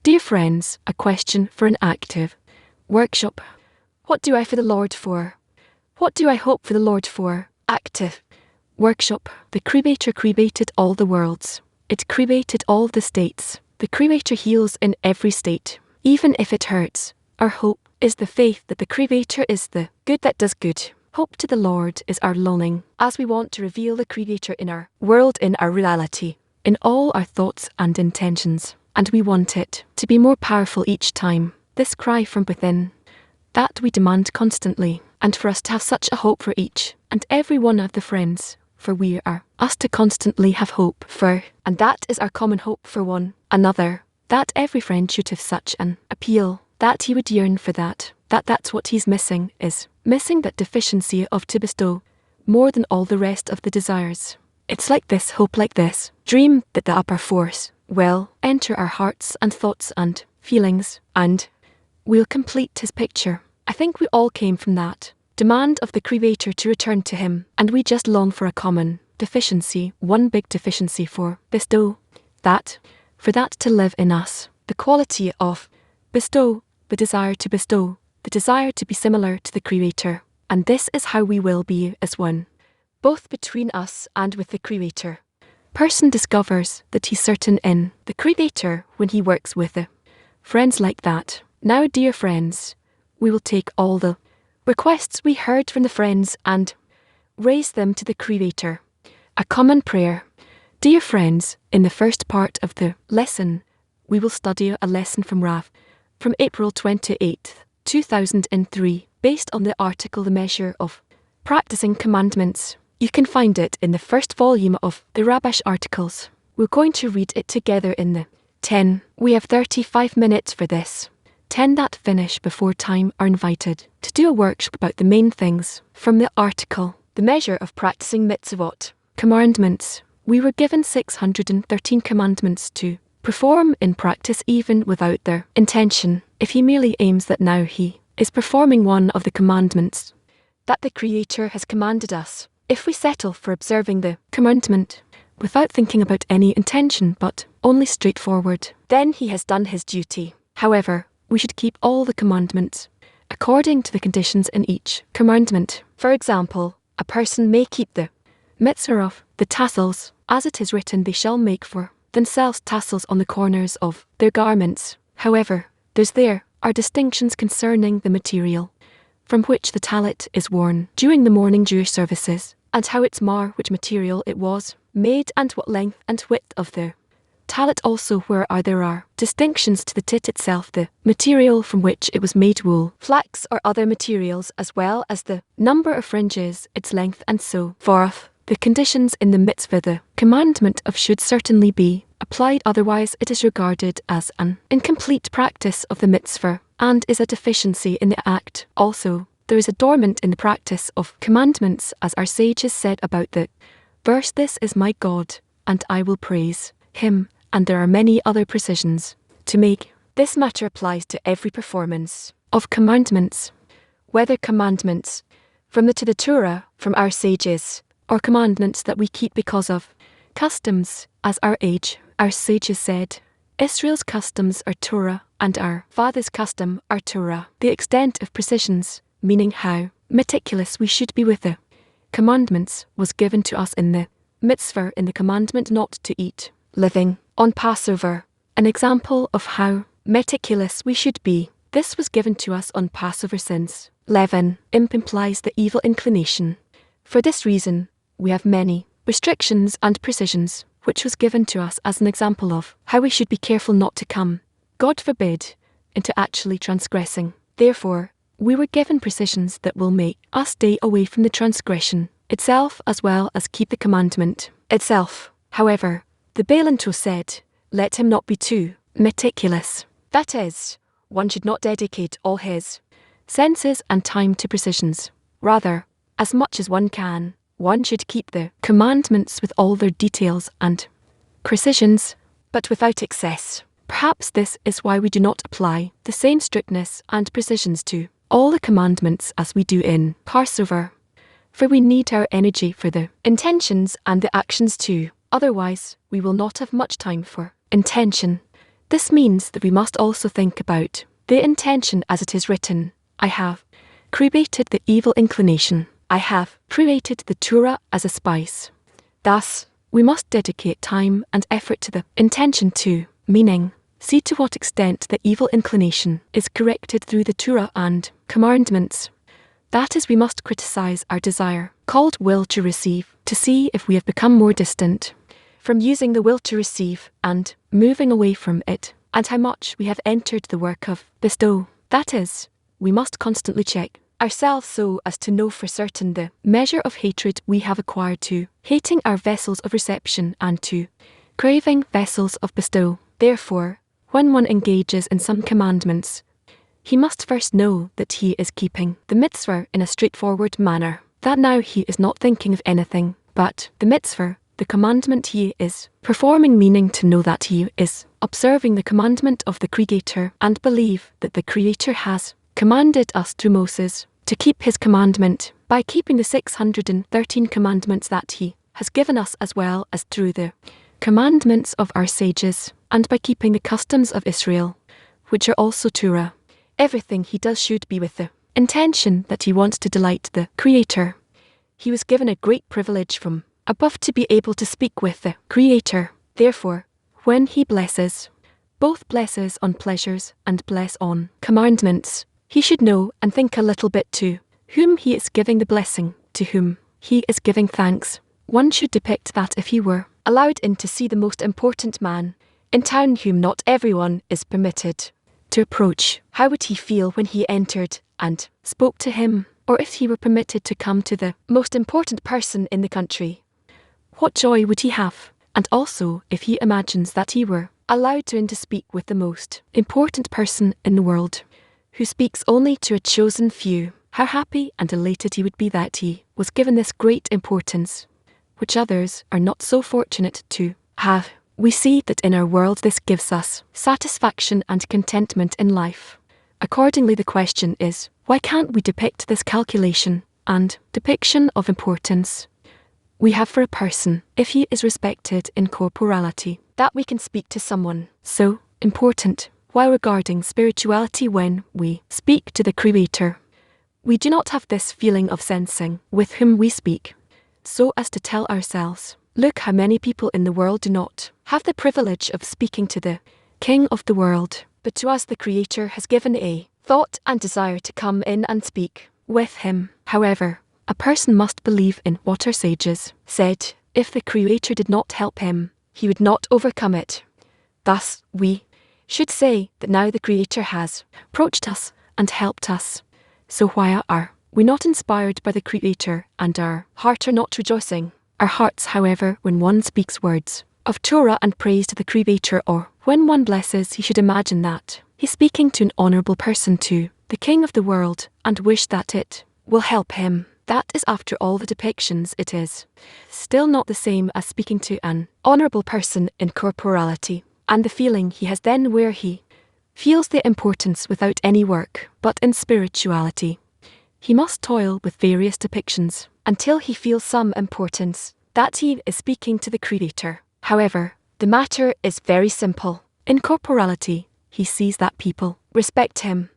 Dear friends, a question for an active workshop. What do I for the Lord for? What do I hope for the Lord for? Active workshop. The Creator created all the worlds. It created all the states. The Creator heals in every state, even if it hurts. Our hope is the faith that the Creator is the good that does good. Hope to the Lord is our longing, as we want to reveal the Creator in our world, in our reality, in all our thoughts and intentions. And we want it to be more powerful each time. This cry from within, that we demand constantly, and for us to have such a hope for each and every one of the friends, for we are us to constantly have hope for, and that is our common hope for one another, that every friend should have such an appeal, that he would yearn for that's what he's missing, is missing that deficiency of to bestow more than all the rest of the desires. It's like this, hope like this, dream that the upper force will enter our hearts and thoughts and feelings, and we'll complete his picture. I think we all came from that demand of the Creator to return to him, and we just long for a common deficiency, one big deficiency for bestow, for that to live in us, the quality of bestow, the desire to bestow, the desire to be similar to the Creator, and this is how we will be as one, both between us and with the Creator. Person discovers that he's certain in the Creator when he works with the friends like that. Now, dear friends, we will take all the requests we heard from the friends and raise them to the Creator. A common prayer. Dear friends, in the first part of the lesson, we will study a lesson from Rav, from April 28th, 2003, based on the article The Measure of Practicing Commandments. You can find it in the first volume of the Rabbish articles. We're going to read it together in the 10. We have 35 minutes for this. 10 that finish before time are invited to do a workshop about the main things from the article. The measure of practicing mitzvot, commandments. We were given 613 commandments to perform in practice even without their intention. If he merely aims that now he is performing one of the commandments that the Creator has commanded us, if we settle for observing the commandment without thinking about any intention but only straightforward, then he has done his duty. However, we should keep all the commandments according to the conditions in each commandment. For example, a person may keep the mitzvah of the tassels, as it is written, they shall make for themselves tassels on the corners of their garments. However, there are distinctions concerning the material from which the tallit is worn during the morning Jewish services, and how it's which material it was made, and what length and width of the tallit. Also, there are distinctions to the tit itself, the material from which it was made, wool, flax, or other materials, as well as the number of fringes, its length, and so forth. The conditions in the mitzvah, the commandment of, should certainly be applied, otherwise it is regarded as an incomplete practice of the mitzvah, and is a deficiency in the act. Also, there is a dormant in the practice of commandments, as our sages said about the verse, this is my God, and I will praise him, and there are many other precisions to make. This matter applies to every performance of commandments, whether commandments from the Torah, from our sages, or commandments that we keep because of customs, as our sages said, Israel's customs are Torah, and our father's custom are Torah. The extent of precisions, meaning how meticulous we should be with the commandments, was given to us in the mitzvah, in the commandment not to eat living on Passover. An example of how meticulous we should be. This was given to us on Passover, since leaven implies the evil inclination. For this reason, we have many restrictions and precisions, which was given to us as an example of how we should be careful not to come, God forbid, into actually transgressing. Therefore, we were given precisions that will make us stay away from the transgression itself, as well as keep the commandment itself. However, the Balanto said, let him not be too meticulous. That is, one should not dedicate all his senses and time to precisions. Rather, as much as one can, one should keep the commandments with all their details and precisions, but without excess. Perhaps this is why we do not apply the same strictness and precisions to all the commandments as we do in Passover, for we need our energy for the intentions and the actions too. Otherwise, we will not have much time for intention. This means that we must also think about the intention as it is written. I have created the evil inclination. I have created the Torah as a spice. Thus, we must dedicate time and effort to the intention too, meaning, see to what extent the evil inclination is corrected through the Torah and commandments. That is, we must criticize our desire, called will to receive, to see if we have become more distant from using the will to receive and moving away from it, and how much we have entered the work of bestow. That is, we must constantly check ourselves so as to know for certain the measure of hatred we have acquired to hating our vessels of reception and to craving vessels of bestow. Therefore, when one engages in some commandments, he must first know that he is keeping the mitzvah in a straightforward manner, that now he is not thinking of anything but the mitzvah, the commandment he is performing, meaning to know that he is observing the commandment of the Creator and believe that the Creator has commanded us through Moses to keep his commandment by keeping the 613 commandments that he has given us, as well as through the commandments of our sages, and by keeping the customs of Israel, which are also Torah. Everything he does should be with the intention that he wants to delight the Creator. He was given a great privilege from above to be able to speak with the Creator. Therefore, when he blesses, both blesses on pleasures and bless on commandments, he should know and think a little bit to whom he is giving the blessing, to whom he is giving thanks. One should depict that if he were allowed in to see the most important man in town whom not everyone is permitted to approach, how would he feel when he entered and spoke to him? Or if he were permitted to come to the most important person in the country, what joy would he have? And also, if he imagines that he were allowed to speak with the most important person in the world, who speaks only to a chosen few, how happy and elated he would be that he was given this great importance, which others are not so fortunate to have. We see that in our world this gives us satisfaction and contentment in life. Accordingly, the question is, why can't we depict this calculation and depiction of importance we have for a person, if he is respected in corporality, that we can speak to someone so important, while regarding spirituality when we speak to the Creator? We do not have this feeling of sensing with whom we speak, so as to tell ourselves, look how many people in the world do not have the privilege of speaking to the King of the world, but to us the Creator has given a thought and desire to come in and speak with him. However, a person must believe in what our sages said, if the Creator did not help him, he would not overcome it. Thus, we should say that now the Creator has approached us and helped us. So why are we not inspired by the Creator, and our heart are not rejoicing? Our hearts, however, when one speaks words of Torah and praise to the Creator, or when one blesses, he should imagine that he's speaking to an honourable person, to the King of the world, and wish that it will help him. That is, after all the depictions, it is still not the same as speaking to an honourable person in corporality, and the feeling he has then where he feels the importance without any work, but in spirituality he must toil with various depictions until he feels some importance that he is speaking to the Creator. However, the matter is very simple. In corporality, he sees that people respect him.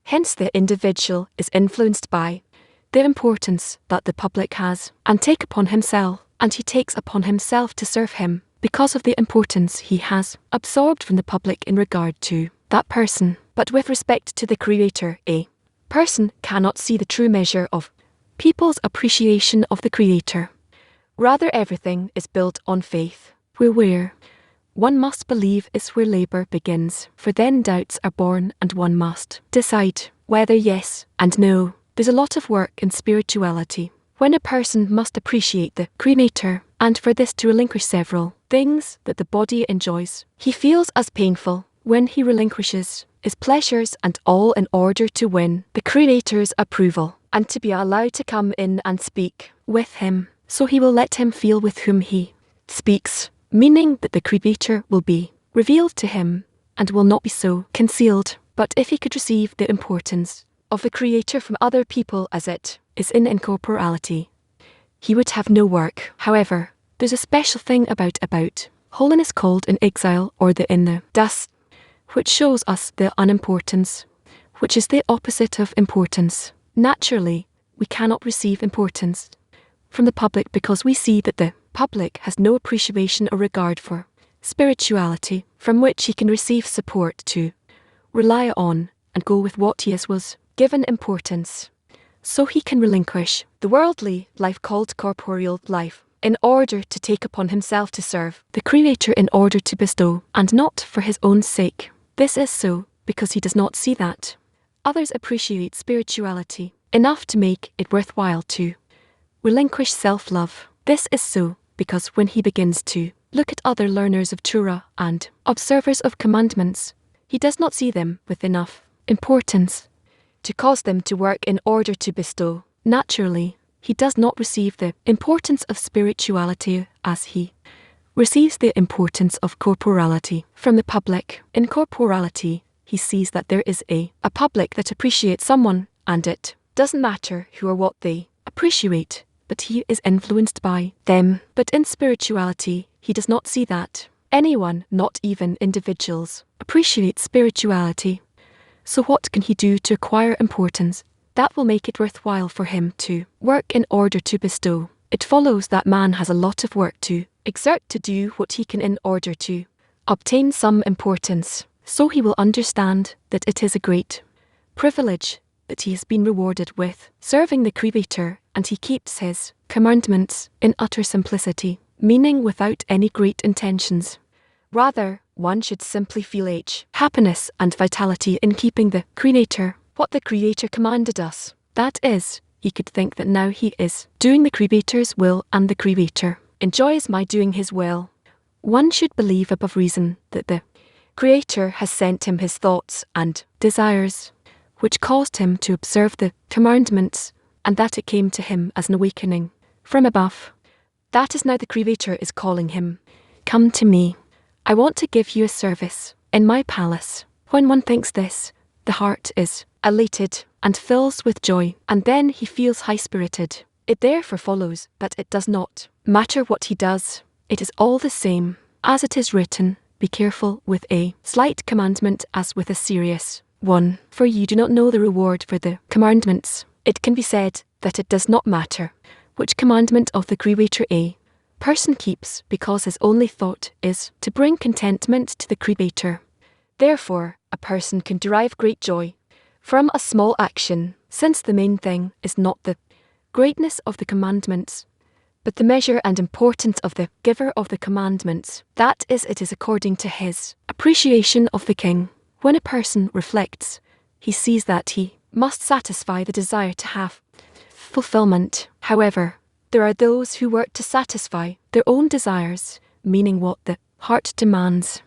Hence the individual is influenced by the importance that the public has, and take upon himself, and he takes upon himself to serve him, because of the importance he has absorbed from the public in regard to that person. But with respect to the Creator, a person cannot see the true measure of people's appreciation of the Creator. Rather, everything is built on faith, where one must believe is where labour begins, for then doubts are born and one must decide whether yes and no. There's a lot of work in spirituality, when a person must appreciate the Creator, and for this to relinquish several things that the body enjoys, he feels as painful when he relinquishes his pleasures, and all in order to win the Creator's approval, and to be allowed to come in and speak with him. So he will let him feel with whom he speaks, meaning that the Creator will be revealed to him, and will not be so concealed. But if he could receive the importance of the Creator from other people as it is in incorporality, he would have no work. However, there's a special thing about holiness called in exile, or in the dust. which shows us the unimportance, which is the opposite of importance. Naturally, we cannot receive importance from the public because we see that the public has no appreciation or regard for spirituality from which he can receive support to rely on and go with what he was given importance. So he can relinquish the worldly life called corporeal life in order to take upon himself to serve the Creator in order to bestow, and not for his own sake. This is so because he does not see that others appreciate spirituality enough to make it worthwhile to relinquish self-love. This is so because when he begins to look at other learners of Torah and observers of commandments, he does not see them with enough importance to cause them to work in order to bestow. Naturally, he does not receive the importance of spirituality as he receives the importance of corporality from the public. In corporality, he sees that there is a public that appreciates someone, and it doesn't matter who or what they appreciate, but he is influenced by them. But in spirituality, he does not see that anyone, not even individuals, appreciate spirituality. So what can he do to acquire importance that will make it worthwhile for him to work in order to bestow? It follows that man has a lot of work to exert to do what he can in order to obtain some importance. So he will understand that it is a great privilege that he has been rewarded with serving the Creator, and he keeps his commandments in utter simplicity, meaning without any great intentions. Rather, one should simply feel happiness and vitality in keeping the Creator, what the Creator commanded us. That is, he could think that now he is doing the Creator's will and the Creator enjoys my doing his will. One should believe above reason that the Creator has sent him his thoughts and desires, which caused him to observe the commandments, and that it came to him as an awakening from above. That is now the Creator is calling him. Come to me. I want to give you a service in my palace. When one thinks this, the heart is elated and fills with joy, and then he feels high-spirited. It therefore follows that it does not matter what he does. It is all the same. As it is written, be careful with a slight commandment as with a serious one, for you do not know the reward for the commandments. It can be said that it does not matter which commandment of the Creator a person keeps, because his only thought is to bring contentment to the Creator. Therefore, a person can derive great joy from a small action, since the main thing is not the greatness of the commandments, but the measure and importance of the giver of the commandments. That is, it is according to his appreciation of the king. When a person reflects, he sees that he must satisfy the desire to have fulfillment. However, there are those who work to satisfy their own desires, meaning what the heart demands.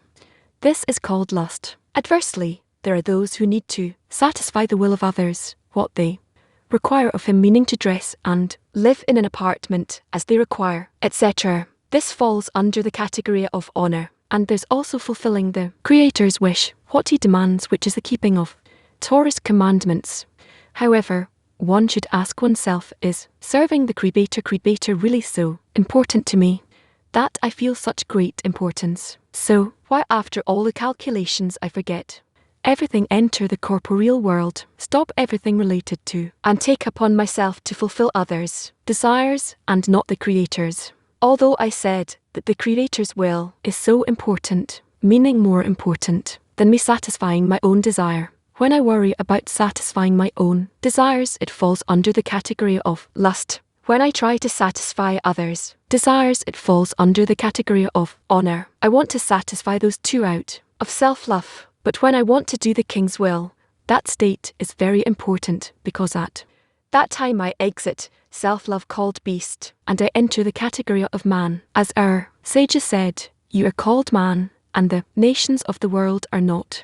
This is called lust. Adversely, there are those who need to satisfy the will of others, what they require of him, meaning to dress and live in an apartment as they require, etc. This falls under the category of honor, and there's also fulfilling the Creator's wish, what he demands, which is the keeping of Torah's commandments. However, one should ask oneself, is serving the Creator really so important to me that I feel such great importance? So, why after all the calculations I forget everything, enter the corporeal world, stop everything related to, and take upon myself to fulfill others' desires and not the Creator's? Although I said that the Creator's will is so important, meaning more important than me satisfying my own desire. When I worry about satisfying my own desires, it falls under the category of lust. When I try to satisfy others' desires, it falls under the category of honor. I want to satisfy those two out of self-love. But when I want to do the King's will, that state is very important, because at that time I exit self-love called beast, and I enter the category of man. As our sages said, you are called man, and the nations of the world are not.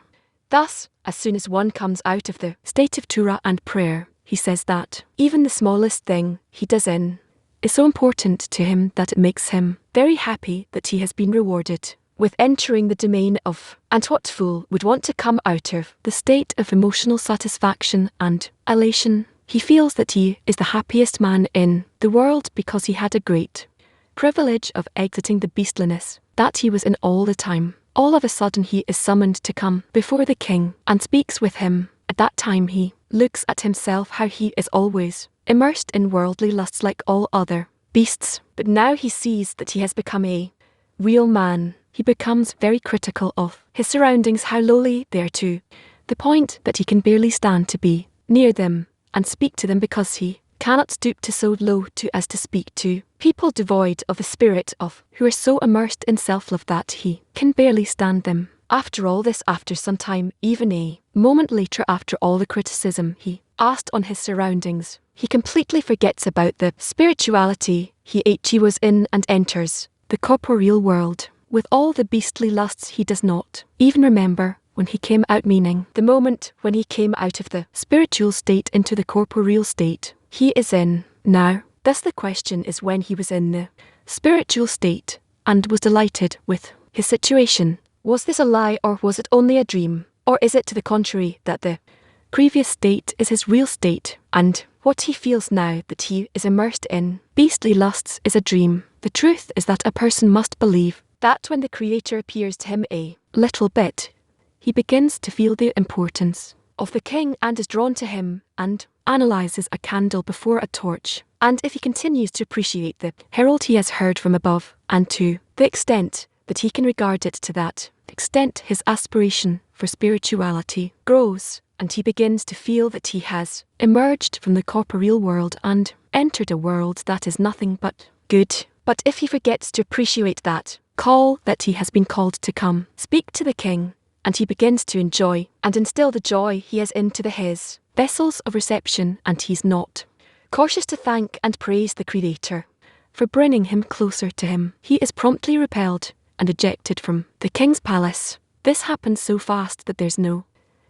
Thus, as soon as one comes out of the state of Torah and prayer, he says that even the smallest thing he does in is so important to him that it makes him very happy that he has been rewarded with entering the domain of. And what fool would want to come out of the state of emotional satisfaction and elation? He feels that he is the happiest man in the world because he had a great privilege of exiting the beastliness that he was in all the time. All of a sudden he is summoned to come before the king and speaks with him. At that time he looks at himself how he is always immersed in worldly lusts like all other beasts, but now he sees that he has become a real man. He becomes very critical of his surroundings, how lowly they are to the point that he can barely stand to be near them and speak to them because he cannot stoop to so low to as to speak to people devoid of the spirit of who are so immersed in self-love that he can barely stand them. After all this, after some time, even a moment later, after all the criticism he asked on his surroundings, he completely forgets about the spirituality he was in and enters the corporeal world. With all the beastly lusts he does not even remember when he came out, meaning the moment when he came out of the spiritual state into the corporeal state he is in now. Thus the question is, when he was in the spiritual state and was delighted with his situation, was this a lie or was it only a dream? Or is it to the contrary that the previous state is his real state, and what he feels now that he is immersed in beastly lusts is a dream? The truth is that a person must believe that when the Creator appears to him a little bit, he begins to feel the importance of the king and is drawn to him and analyzes a candle before a torch. And if he continues to appreciate the herald he has heard from above, and to the extent that he can regard it, to that extent his aspiration for spirituality grows, and he begins to feel that he has emerged from the corporeal world and entered a world that is nothing but good. But if he forgets to appreciate that call that he has been called to come speak to the king, and he begins to enjoy and instill the joy he has into his vessels of reception, and he's not cautious to thank and praise the Creator for bringing him closer to him, he is promptly repelled and ejected from the king's palace. This happens so fast that there's no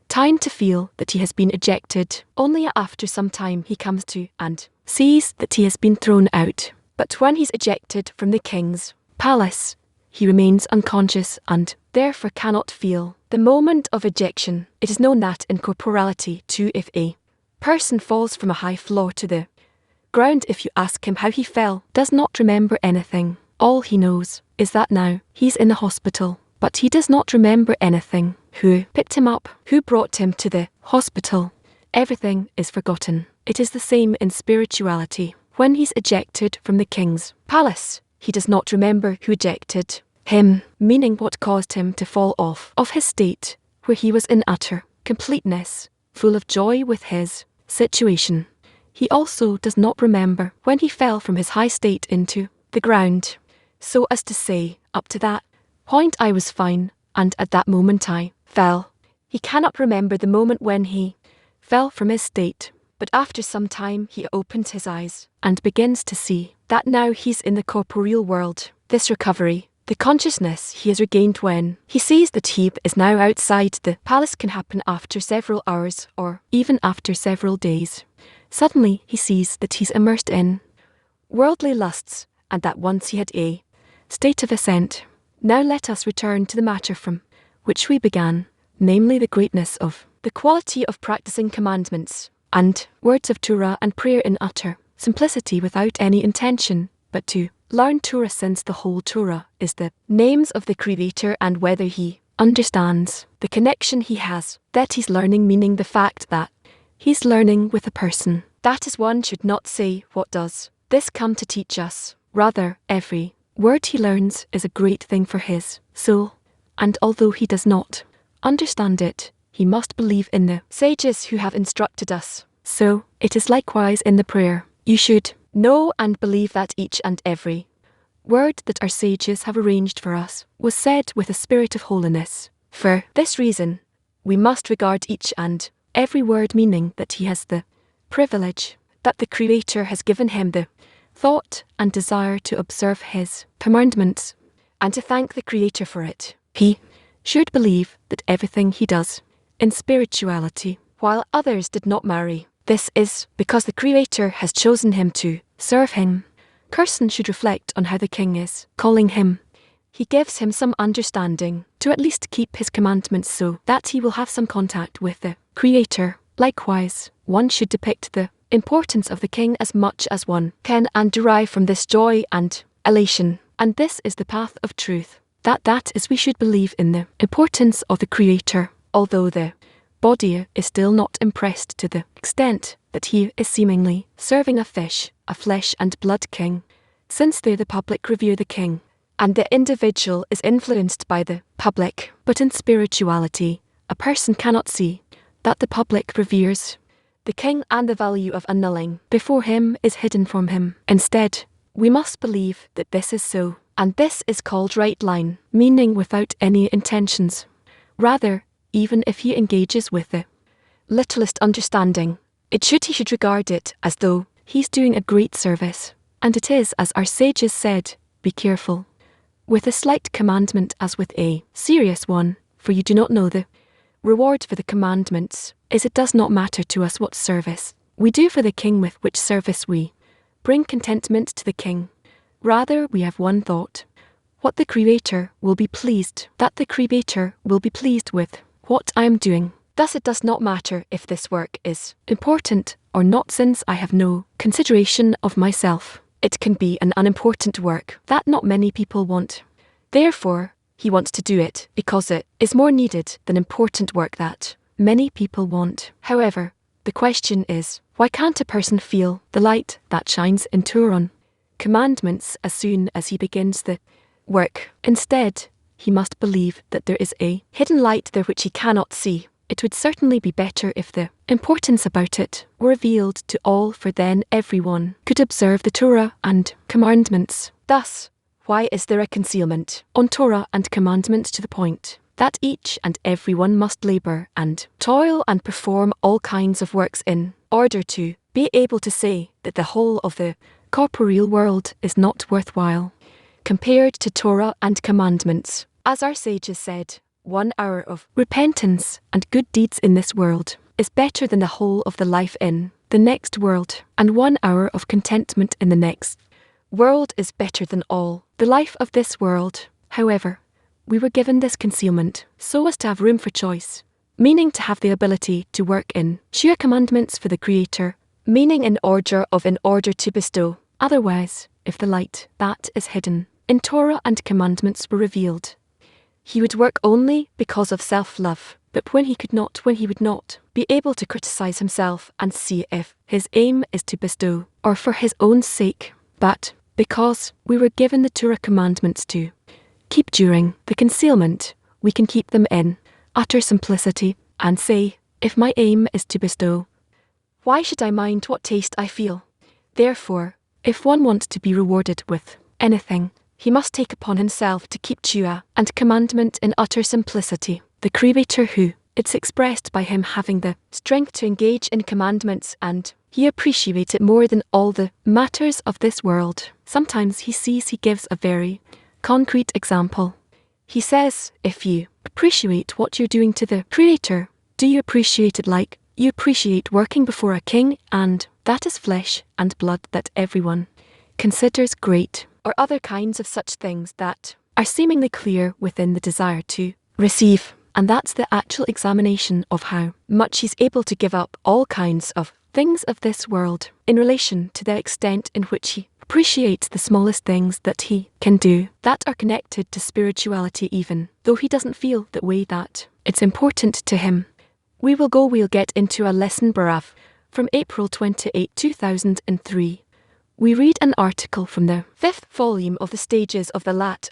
time to feel that he has been ejected. Only after some time he comes to and sees that he has been thrown out. But when he's ejected from the king's palace, he remains unconscious and therefore cannot feel the moment of ejection. It is known that in corporality too, if a person falls from a high floor to the ground, if you ask him how he fell, does not remember anything. All he knows is that now he's in a hospital, but he does not remember anything. Who picked him up? Who brought him to the hospital? Everything is forgotten. It is the same in spirituality. When he's ejected from the king's palace, he does not remember who ejected him, meaning what caused him to fall off of his state, where he was in utter completeness, full of joy with his situation. He also does not remember when he fell from his high state into the ground, so as to say, up to that point I was fine, and at that moment I fell. He cannot remember the moment when he fell from his state, but after some time he opens his eyes and begins to see that now he's in the corporeal world. This recovery, the consciousness he has regained when he sees that he is now outside the palace, can happen after several hours or even after several days. Suddenly he sees that he's immersed in worldly lusts, and that once he had a state of ascent. Now let us return to the matter from which we began, namely the greatness of the quality of practicing commandments and words of Torah and prayer in utter simplicity without any intention, but to learn Torah, since the whole Torah is the names of the Creator, and whether he understands the connection he has, that he's learning, meaning the fact that he's learning with a person. That is, one should not say, what does this come to teach us? Rather, every word he learns is a great thing for his soul, and although he does not understand it, he must believe in the sages who have instructed us. So, it is likewise in the prayer. You should know and believe that each and every word that our sages have arranged for us was said with a spirit of holiness. For this reason, we must regard each and every word, meaning that he has the privilege, that the Creator has given him the thought and desire to observe his commandments, and to thank the Creator for it. He should believe that everything he does in spirituality, while others did not marry, this is because the Creator has chosen him to serve him. Person should reflect on how the king is calling him. He gives him some understanding to at least keep his commandments, so that he will have some contact with the Creator. Likewise, one should depict the importance of the king as much as one can and derive from this joy and elation. And this is the path of truth. That is we should believe in the importance of the Creator, although the body is still not impressed to the extent that he is seemingly serving a fish, a flesh and blood king, since they the public revere the king, and the individual is influenced by the public. But in spirituality, a person cannot see that the public reveres the king, and the value of annulling before him is hidden from him. Instead, we must believe that this is so, and this is called right line, meaning without any intentions. Rather, even if he engages with the littlest understanding, he should regard it as though he's doing a great service. And it is, as our sages said, be careful with a slight commandment as with a serious one, for you do not know the reward for the commandments. It does not matter to us what service we do for the king, with which service we bring contentment to the king. Rather, we have one thought: what the Creator will be pleased, that the Creator will be pleased with what I am doing. Thus it does not matter if this work is important or not, since I have no consideration of myself. It can be an unimportant work that not many people want. Therefore, he wants to do it because it is more needed than important work that many people want. However, the question is, why can't a person feel the light that shines in Torah commandments as soon as he begins the work? Instead, he must believe that there is a hidden light there which he cannot see. It would certainly be better if the importance about it were revealed to all, for then everyone could observe the Torah and commandments. Thus, why is there a concealment on Torah and commandments to the point that each and every one must labor and toil and perform all kinds of works in order to be able to say that the whole of the corporeal world is not worthwhile compared to Torah and commandments? As our sages said, 1 hour of repentance and good deeds in this world is better than the whole of the life in the next world, and 1 hour of contentment in the next world is better than all the life of this world. However, we were given this concealment so as to have room for choice, meaning to have the ability to work in sheer commandments for the Creator, meaning in order to bestow. Otherwise, if the light that is hidden in Torah and commandments were revealed, he would work only because of self-love, but when he would not be able to criticize himself and see if his aim is to bestow or for his own sake, but because we were given the Torah commandments to keep during the concealment, we can keep them in utter simplicity and say, if my aim is to bestow, why should I mind what taste I feel? Therefore, if one wants to be rewarded with anything, he must take upon himself to keep Torah and commandment in utter simplicity. The Creator, who it's expressed by him having the strength to engage in commandments, and he appreciates it more than all the matters of this world. Sometimes he gives a very concrete example. He says, if you appreciate what you're doing to the Creator, do you appreciate it like you appreciate working before a king, and that is flesh and blood that everyone considers great, or other kinds of such things that are seemingly clear within the desire to receive? And that's the actual examination of how much he's able to give up all kinds of things of this world in relation to the extent in which he appreciates the smallest things that he can do that are connected to spirituality, even though he doesn't feel that way that it's important to him. We'll get into a lesson Barav from April 28, 2003. We read an article from the 5th volume of the Stages of the Lat,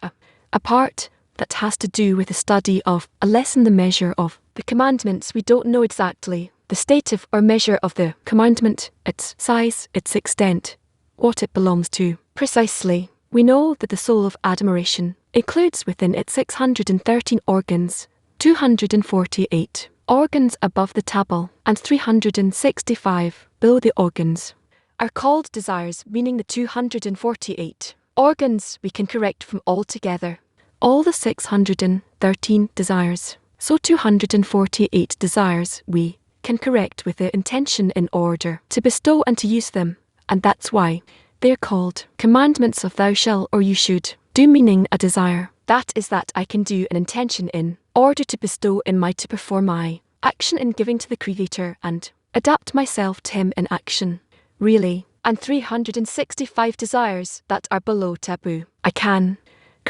a part that has to do with the study of a lesson, the measure of the commandments. We don't know exactly the state of or measure of the commandment, its size, its extent, what it belongs to precisely. We know that the soul of admiration includes within it 613 organs, 248 organs above the tabal, and 365 below the organs are called desires, meaning the 248 organs we can correct from altogether all the 613 desires. So 248 desires we can correct with the intention in order to bestow and to use them, and that's why they're called commandments of thou shall or you should do, meaning a desire. That is that I can do an intention in order to bestow in my to perform my action in giving to the Creator and adapt myself to him in action. Really, and 365 desires that are below taboo. I can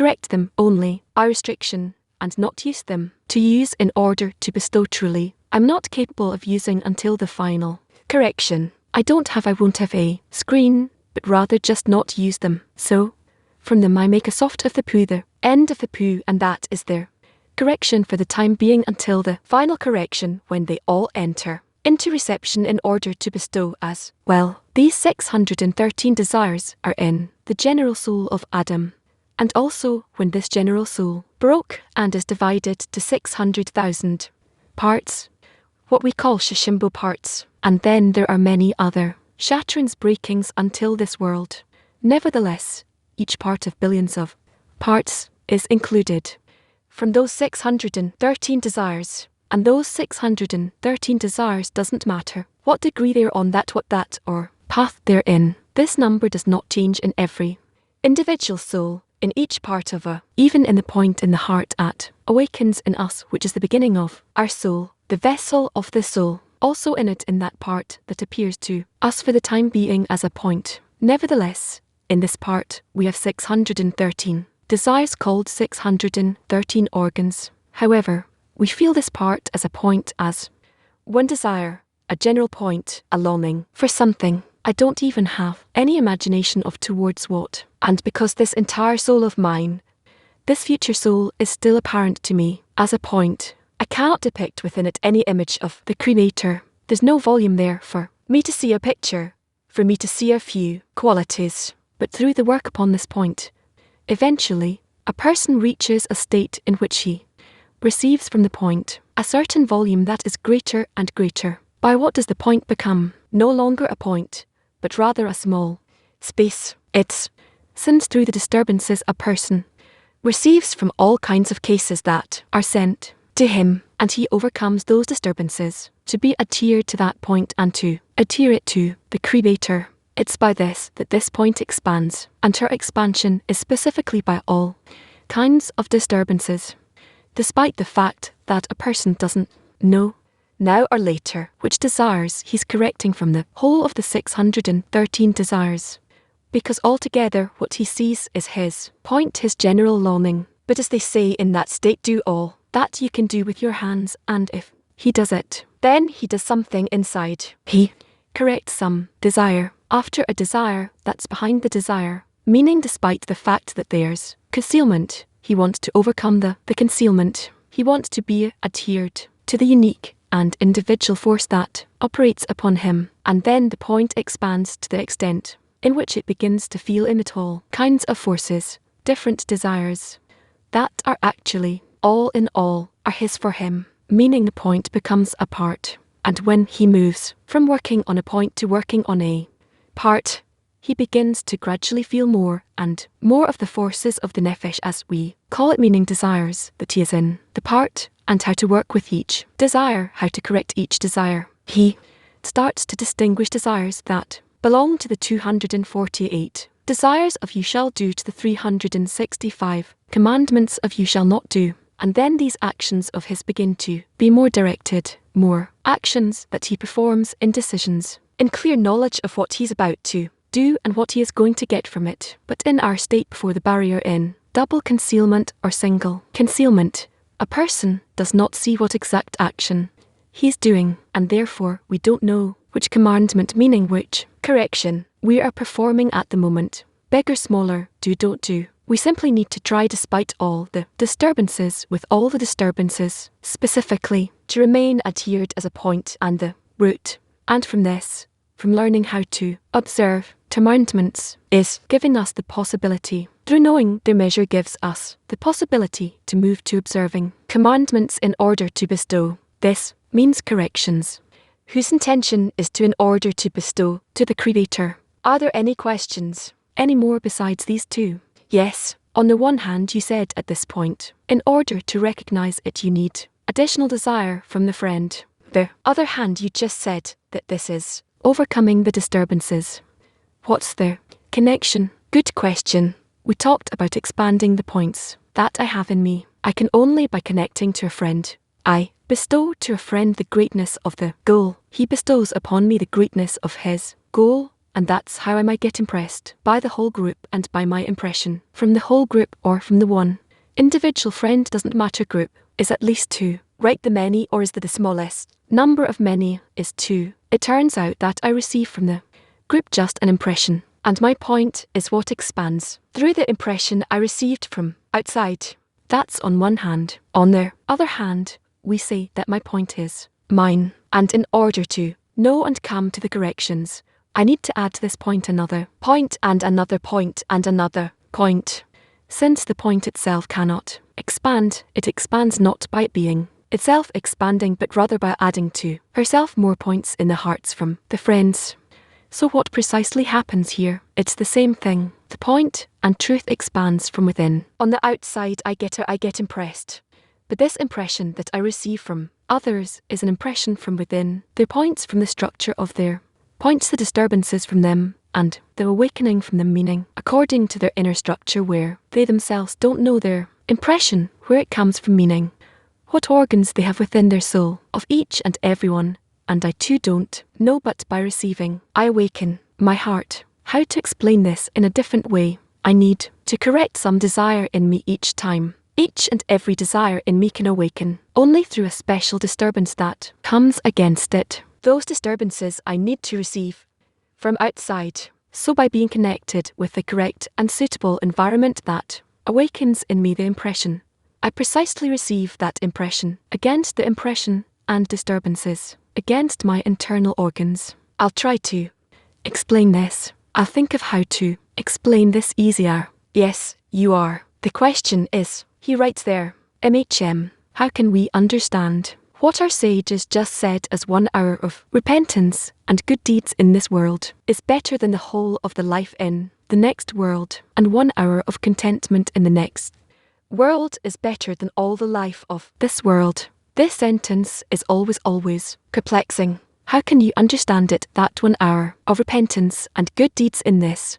correct them only, I restriction, and not use them, to use in order to bestow truly. I'm not capable of using until the final correction. I don't have, I won't have a screen, but rather just not use them. So, from them I make a soft of the poo, the end of the poo, and that is their correction for the time being until the final correction when they all enter into reception in order to bestow as well. These 613 desires are in the general soul of Adam, and also when this general soul broke and is divided to 600,000 parts, what we call shishimbo parts, and then there are many other shatterings, breakings until this world. Nevertheless, each part of billions of parts is included from those 613 desires, and those 613 desires doesn't matter what degree they're on, what or path they're in. This number does not change in every individual soul, in each part of even in the point in the heart at awakens in us, which is the beginning of our soul, the vessel of the soul, also in it, in that part that appears to us for the time being as a point. Nevertheless, in this part we have 613 desires called 613 organs. However, we feel this part as a point, as one desire, a general point, a longing for something I don't even have any imagination of towards what. And because this entire soul of mine, this future soul, is still apparent to me as a point, I cannot depict within it any image of the Creator. There's no volume there for me to see a picture, for me to see a few qualities. But through the work upon this point, eventually, a person reaches a state in which he receives from the point a certain volume that is greater and greater. By what does the point become? No longer a point, but rather a small space. Since through the disturbances a person receives from all kinds of cases that are sent to him, and he overcomes those disturbances to be adhered to that point and to adhere it to the Creator. It's by this that this point expands, and her expansion is specifically by all kinds of disturbances, despite the fact that a person doesn't know now or later which desires he's correcting from the whole of the 613 desires, because altogether what he sees is his point, his general longing. But as they say in that state, do all that you can do with your hands, and if he does it, then he does something inside. He corrects some desire after a desire that's behind the desire, meaning despite the fact that there's concealment, he wants to overcome the concealment. He wants to be adhered to the unique and individual force that operates upon him, and then the point expands to the extent in which it begins to feel in it all kinds of forces, different desires, that are actually, all in all, are his for him, meaning the point becomes a part. And when he moves from working on a point to working on a part, he begins to gradually feel more and more of the forces of the nefesh, as we call it, meaning desires that he is in the part, and how to work with each desire, how to correct each desire. He starts to distinguish desires that belong to the 248 desires of you shall do to the 365 commandments of you shall not do. And then these actions of his begin to be more directed, more actions that he performs in decisions, in clear knowledge of what he's about to do and what he is going to get from it. But in our state before the barrier, in double concealment or single concealment, a person does not see what exact action he's doing, and therefore we don't know which commandment, meaning which correction, we are performing at the moment. Big or smaller, do, don't do. We simply need to try, despite all the disturbances, with all the disturbances, specifically, to remain adhered as a point and the root. And from this, from learning how to observe commandments, is giving us the possibility, through knowing the measure gives us the possibility to move to observing commandments in order to bestow. This means corrections, whose intention is to in order to bestow to the Creator. Are there any questions? Any more besides these two? Yes, on the one hand you said at this point, in order to recognize it you need additional desire from the friend. The other hand you just said that this is overcoming the disturbances. What's the connection? Good question. We talked about expanding the points that I have in me. I can only by connecting to a friend. I bestow to a friend the greatness of the goal. He bestows upon me the greatness of his goal, and that's how I might get impressed by the whole group and by my impression from the whole group or from the one individual friend. Doesn't matter. Group is at least 2. Right, the many, or is the smallest number of many is 2. It turns out that I receive from the group just an impression, and my point is what expands through the impression I received from outside. That's on one hand. On the other hand, we say that my point is mine, and in order to know and come to the corrections, I need to add to this point another point and another point and another point. Since the point itself cannot expand, it expands not by it being itself expanding, but rather by adding to herself more points in the hearts from the friends. So what precisely happens here? It's the same thing. The point and truth expands from within. On the outside I get impressed. But this impression that I receive from others is an impression from within. Their points from the structure of their points, the disturbances from them, and the awakening from the meaning, according to their inner structure, where they themselves don't know their impression, where it comes from meaning, what organs they have within their soul, of each and everyone, and I too don't know, but by receiving, I awaken my heart. How to explain this in a different way? I need to correct some desire in me each time. Each and every desire in me can awaken only through a special disturbance that comes against it. Those disturbances I need to receive from outside. So by being connected with the correct and suitable environment that awakens in me the impression, I precisely receive that impression against the impression and disturbances against my internal organs. I'll try to explain this. I'll think of how to explain this easier. Yes, you are. The question is, he writes there, how can we understand what our sages just said as 1 hour of repentance and good deeds in this world is better than the whole of the life in the next world, and 1 hour of contentment in the next world is better than all the life of this world? This sentence is always perplexing. How can you understand it that 1 hour of repentance and good deeds in this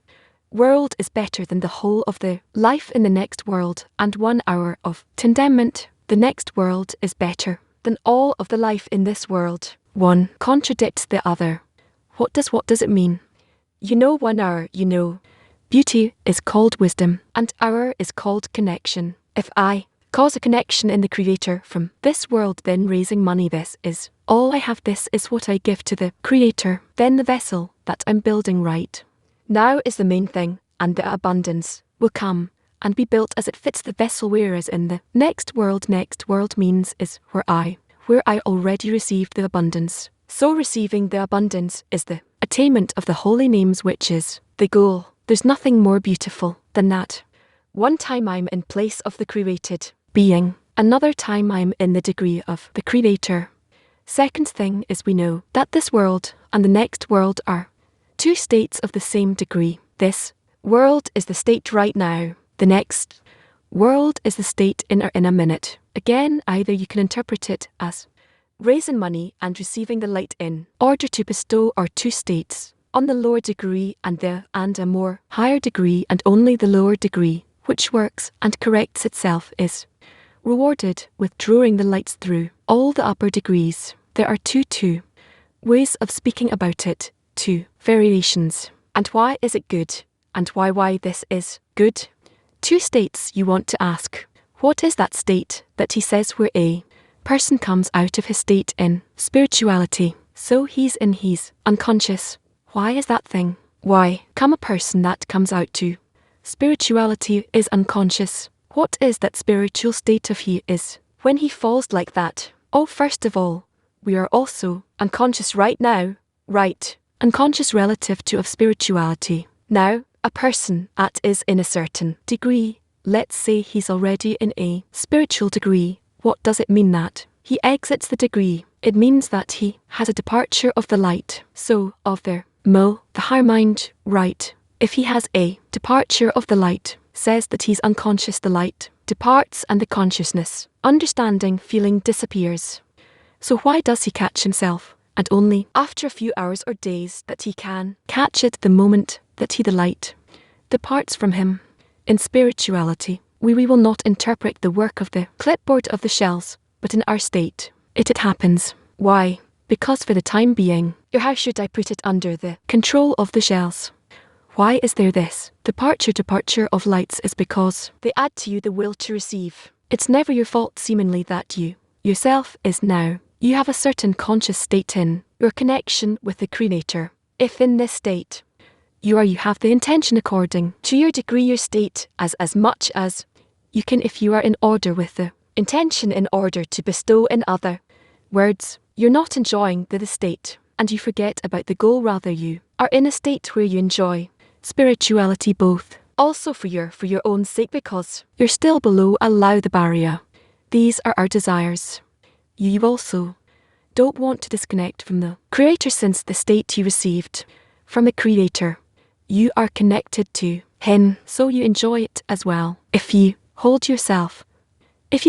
world is better than the whole of the life in the next world, and 1 hour of contentment the next world is better than all of the life in this world? One contradicts the other. What does it mean? 1 hour, beauty is called wisdom, and hour is called connection. If I cause a connection in the Creator from this world, then raising money, this is all I have, this is what I give to the Creator, then the vessel that I'm building right now is the main thing, and the abundance will come and be built as it fits the vessel, whereas in the next world means is where I already received the abundance. So receiving the abundance is the attainment of the holy names, which is the goal. There's nothing more beautiful than that. One time I'm in place of the created being, another time I'm in the degree of the Creator. Second thing is, we know that this world and the next world are 2 states of the same degree. This world is the state right now. The next world is the state in a minute. Again, either you can interpret it as raising money and receiving the light in order to bestow our 2 states on the lower degree and a more higher degree, and only the lower degree, which works and corrects itself, is rewarded with drawing the lights through all the upper degrees. There are two ways of speaking about it, 2 variations. And why is it good? And why this is good? 2 states you want to ask. What is that state that he says where a person comes out of his state in spirituality? So he's unconscious. Why is that thing? Why come a person that comes out to spirituality is unconscious? What is that spiritual state of he is when he falls like that? Oh, first of all, we are also unconscious right now, right? Unconscious relative to of spirituality. Now, a person that is in a certain degree, let's say he's already in a spiritual degree, what does it mean that he exits the degree? It means that he has a departure of the light, so of the higher mind, right? If he has a departure of the light, says that he's unconscious, the light departs and the consciousness, understanding, feeling disappears. So why does he catch himself? And only after a few hours or days that he can catch it, the moment that the light departs from him. In spirituality, we will not interpret the work of the clipboard of the shells, but in our state, it happens. Why? because for the time being, or how should I put it, under the control of the shells. Why is there this departure of lights is because they add to you the will to receive. It's never your fault seemingly that you, yourself, is now. You have a certain conscious state in your connection with the Creator. If in this state, you have the intention according to your degree, your state, as much as you can, if you are in order with the intention in order to bestow in other words, you're not enjoying the state, and you forget about the goal, rather you are in a state where you enjoy spirituality both, also for your own sake, because you're still below the barrier. These are our desires. You also don't want to disconnect from the Creator, since the state you received from the Creator, you are connected to Him, so you enjoy it as well. If you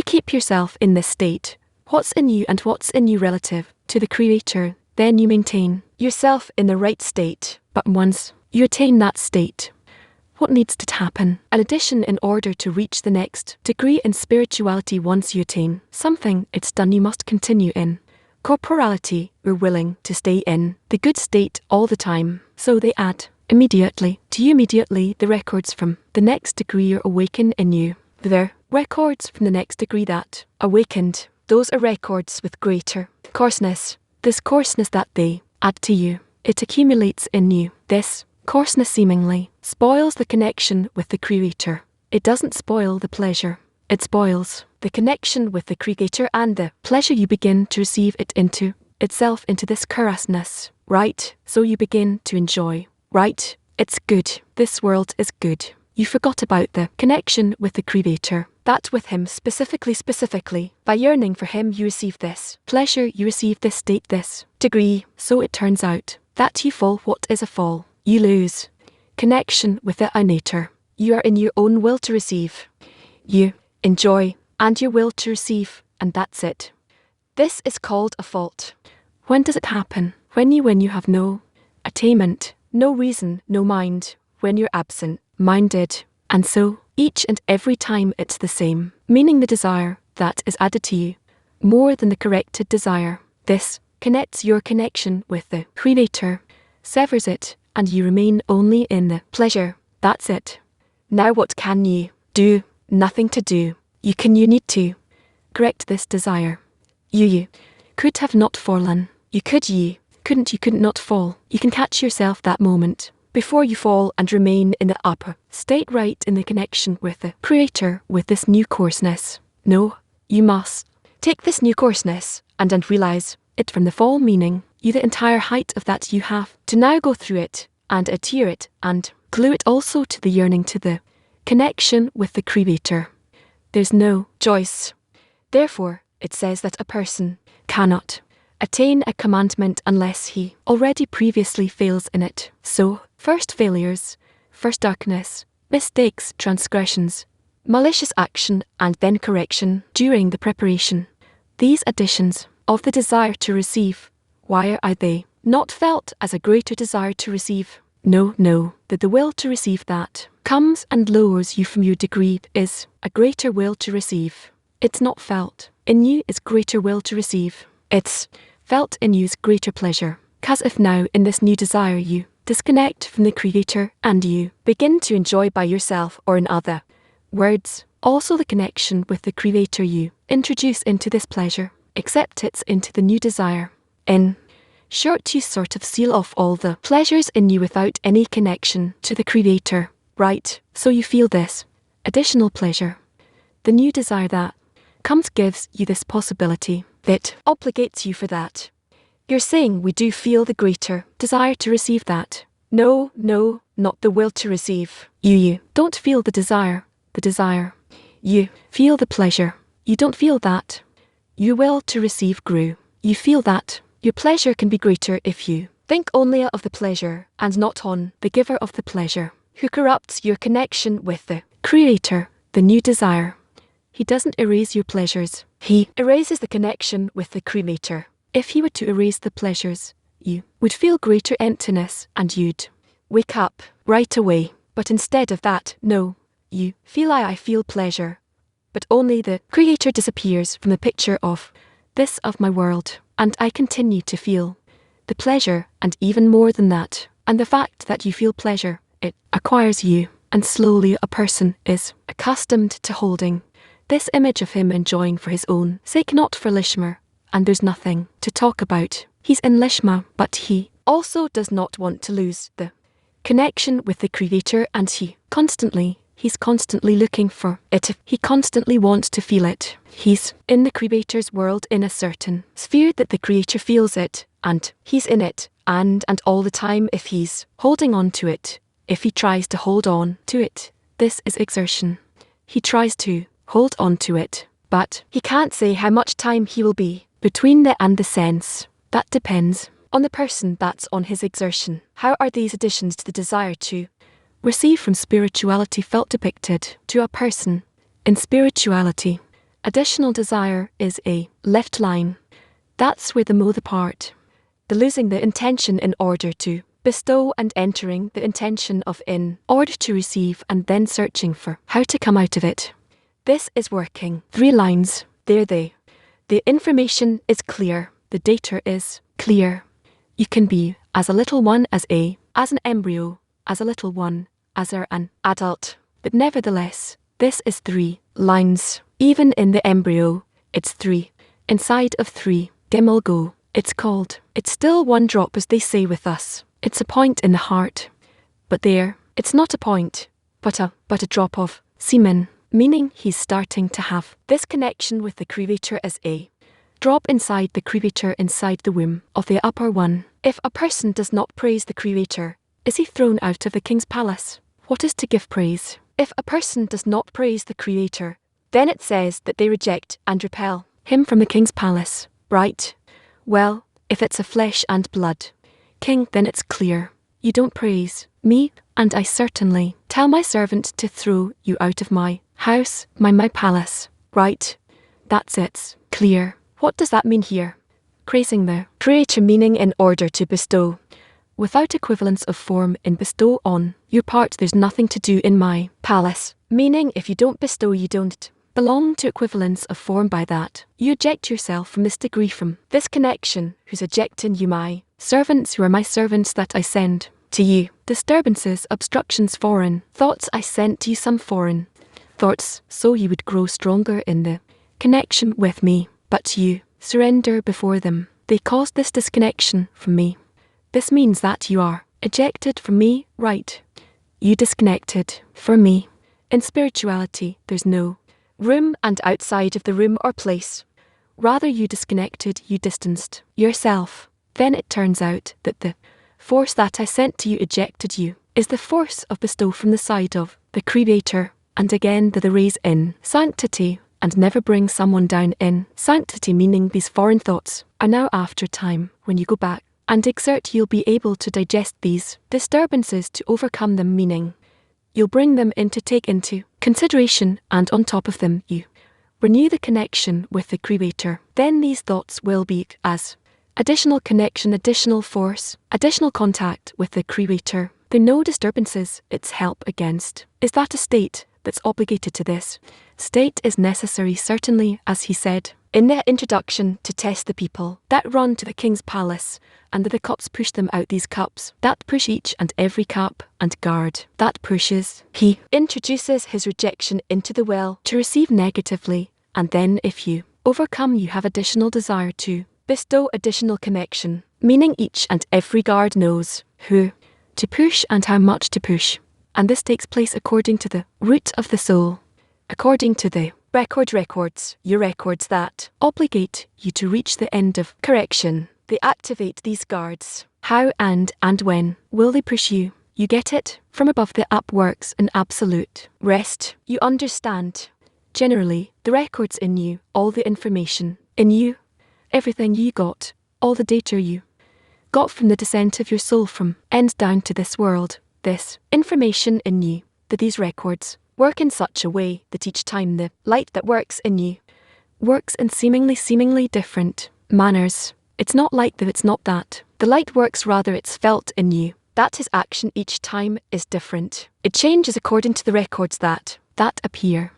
keep yourself in this state, what's in you and what's in you relative to the Creator, then you maintain yourself in the right state. But once you attain that state, what needs to happen? An addition in order to reach the next degree in spirituality. Once you attain something, it's done. You must continue in corporality. We're willing to stay in the good state all the time. So they add immediately the records from the next degree are awakened in you. They're records from the next degree that awakened. Those are records with greater coarseness. This coarseness that they add to you, it accumulates in you. This coarseness seemingly spoils the connection with the Creator. It doesn't spoil the pleasure. It spoils the connection with the Creator and the pleasure. You begin to receive it into itself, into this coarseness. Right? So you begin to enjoy. Right? It's good. This world is good. You forgot about the connection with the Creator. That with Him specifically, by yearning for Him, you receive this pleasure, you receive this state, this degree. So it turns out that you fall. What is a fall? You lose connection with the Creator. You are in your own will to receive. You enjoy and your will to receive, and that's it. This is called a fault. When does it happen? When you have no attainment, no reason, no mind, when you're absent-minded. And so, each and every time it's the same, meaning the desire that is added to you, more than the corrected desire. This connects your connection with the Creator, severs it, and you remain only in the pleasure. That's it. Now what can you do? Nothing to do. You need to correct this desire. You could have not fallen. You could not fall. You can catch yourself that moment before you fall and remain in the upper state, right in the connection with the Creator, with this new coarseness. No, you must take this new coarseness and realize it from the fall, meaning you the entire height of that. You have to now go through it and adhere it and glue it also to the yearning, to the connection with the Creator. There's no choice. Therefore, it says that a person cannot attain a commandment unless he already previously fails in it. So, first failures, first darkness, mistakes, transgressions, malicious action, and then correction during the preparation. These additions of the desire to receive, why are they not felt as a greater desire to receive? No, that the will to receive that comes and lowers you from your degree is a greater will to receive. It's not felt in you is greater will to receive. It's felt in you's greater pleasure. 'Cause if now in this new desire you disconnect from the Creator and you begin to enjoy by yourself, or in other words, also the connection with the Creator, you introduce into this pleasure, accept it into the new desire. In short, you sort of seal off all the pleasures in you without any connection to the Creator, right? So you feel this additional pleasure. The new desire that comes gives you this possibility that obligates you for that. You're saying we do feel the greater desire to receive that. No, not the will to receive. You don't feel the desire. You feel the pleasure. You don't feel that. Your will to receive grew. You feel that. Your pleasure can be greater if you think only of the pleasure and not on the giver of the pleasure, who corrupts your connection with the Creator, the new desire. He doesn't erase your pleasures. He erases the connection with the Creator. If he were to erase the pleasures, you would feel greater emptiness and you'd wake up right away. But instead of that, no, you feel I feel pleasure. But only the Creator disappears from the picture of this of my world. and I continue to feel the pleasure, and even more than that. And the fact that you feel pleasure, it acquires you, and slowly a person is accustomed to holding this image of him enjoying for his own sake, not for Lishma, and there's nothing to talk about. He's in Lishma, but he also does not want to lose the connection with the Creator, and he's constantly looking for it. He constantly wants to feel it. He's in the Creator's world in a certain sphere that the Creator feels it, and he's in it, and all the time. If he's holding on to it, if he tries to hold on to it, this is exertion. He tries to hold on to it, but he can't say how much time he will be between the and the sense. That depends on the person that's on his exertion. How are these additions to the desire to receive from spirituality felt depicted to a person? In spirituality, additional desire is a left line. That's where the part. The losing the intention in order to bestow, and entering the intention of in order to receive, and then searching for how to come out of it. This is working. 3 lines. There they. The information is clear. The data is clear. You can be as a little one, as an embryo, as a little one, as an adult. But nevertheless, this is 3 lines. Even in the embryo, it's 3. Inside of 3, Gimel go. It's still 1 drop, as they say with us. It's a point in the heart. But there, it's not a point, but a drop of semen, meaning he's starting to have this connection with the Creator as a drop inside the Creator, inside the womb of the upper one. If a person does not praise the Creator, is he thrown out of the king's palace? What is to give praise? If a person does not praise the Creator, then it says that they reject and repel him from the king's palace, right? Well, if it's a flesh and blood king, then it's clear. You don't praise me, and I certainly tell my servant to throw you out of my house, my palace, right? That's it. Clear. What does that mean here? Praising the Creator, meaning in order to bestow. Without equivalence of form in bestow on your part, there's nothing to do in my palace. Meaning, if you don't bestow, you don't belong to equivalence of form. By that, you eject yourself from this degree, from this connection. Who's ejecting you? My servants, who are my servants that I send to you. Disturbances, obstructions, foreign thoughts. I sent to you some foreign thoughts, so you would grow stronger in the connection with me. But you surrender before them. They caused this disconnection from me. This means that you are ejected from me, right? You disconnected from me. In spirituality, there's no room and outside of the room or place. Rather, you disconnected, you distanced yourself. Then it turns out that the force that I sent to you ejected you is the force of bestow from the side of the Creator. And again, the raise in sanctity, and never bring someone down in sanctity, meaning these foreign thoughts are now, after time, when you go back and exert, you'll be able to digest these disturbances, to overcome them, meaning you'll bring them in to take into consideration, and on top of them you renew the connection with the Creator. Then these thoughts will be as additional connection, additional force, additional contact with the Creator. There are no disturbances. It's help against. Is that a state that's obligated to this? State is necessary, certainly, as he said in the introduction, to test the people that run to the king's palace, and the cups push them out. These cups that push each and every cup and guard that pushes, he introduces his rejection into the well to receive negatively. And then if you overcome, you have additional desire to bestow, additional connection, meaning each and every guard knows who to push and how much to push. And this takes place according to the root of the soul, according to the records, your records that obligate you to reach the end of correction. They activate these guards. How and when will they push you? You get it from above. The up works in absolute rest. You understand. Generally, the records in you, all the information in you, everything you got, all the data you got from the descent of your soul from end down to this world, this information in you, that these records work in such a way that each time the light that works in you works in seemingly different manners. It's not like that, it's not that the light works, rather it's felt in you that his action each time is different. It changes according to the records that appear.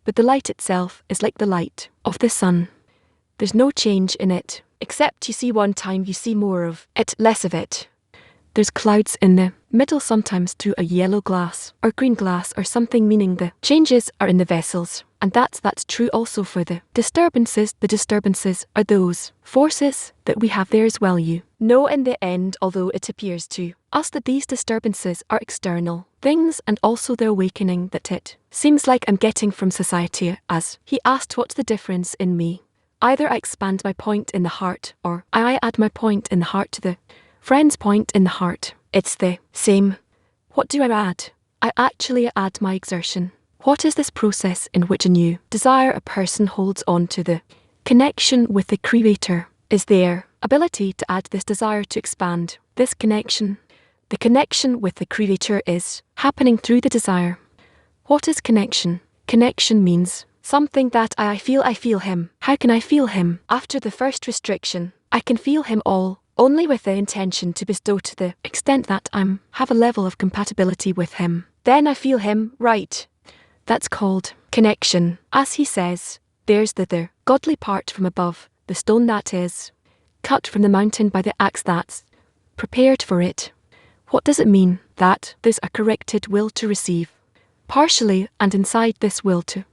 But the light itself is like the light of the sun. There's no change in it, except you see one time you see more of it, less of it. There's clouds in the middle sometimes through a yellow glass or green glass or something, meaning the changes are in the vessels. And that's true also for the disturbances. The disturbances are those forces that we have there as well. You know in the end, although it appears to us that these disturbances are external things, and also the awakening that it seems like I'm getting from society. As he asked, what's the difference in me? Either I expand my point in the heart, or I add my point in the heart to the friend's point in the heart. It's the same. What do I add? I actually add my exertion. What is this process in which a new desire a person holds on to the connection with the Creator? Is their ability to add this desire to expand this connection. The connection with the Creator is happening through the desire. What is connection? Connection means something that I feel him. How can I feel him? After the first restriction, I can feel him all, only with the intention to bestow to the extent that have a level of compatibility with him. Then I feel him, right? That's called connection. As he says, there's the godly part from above, the stone that is cut from the mountain by the axe that's prepared for it. What does it mean? That there's a corrected will to receive partially, and inside this will to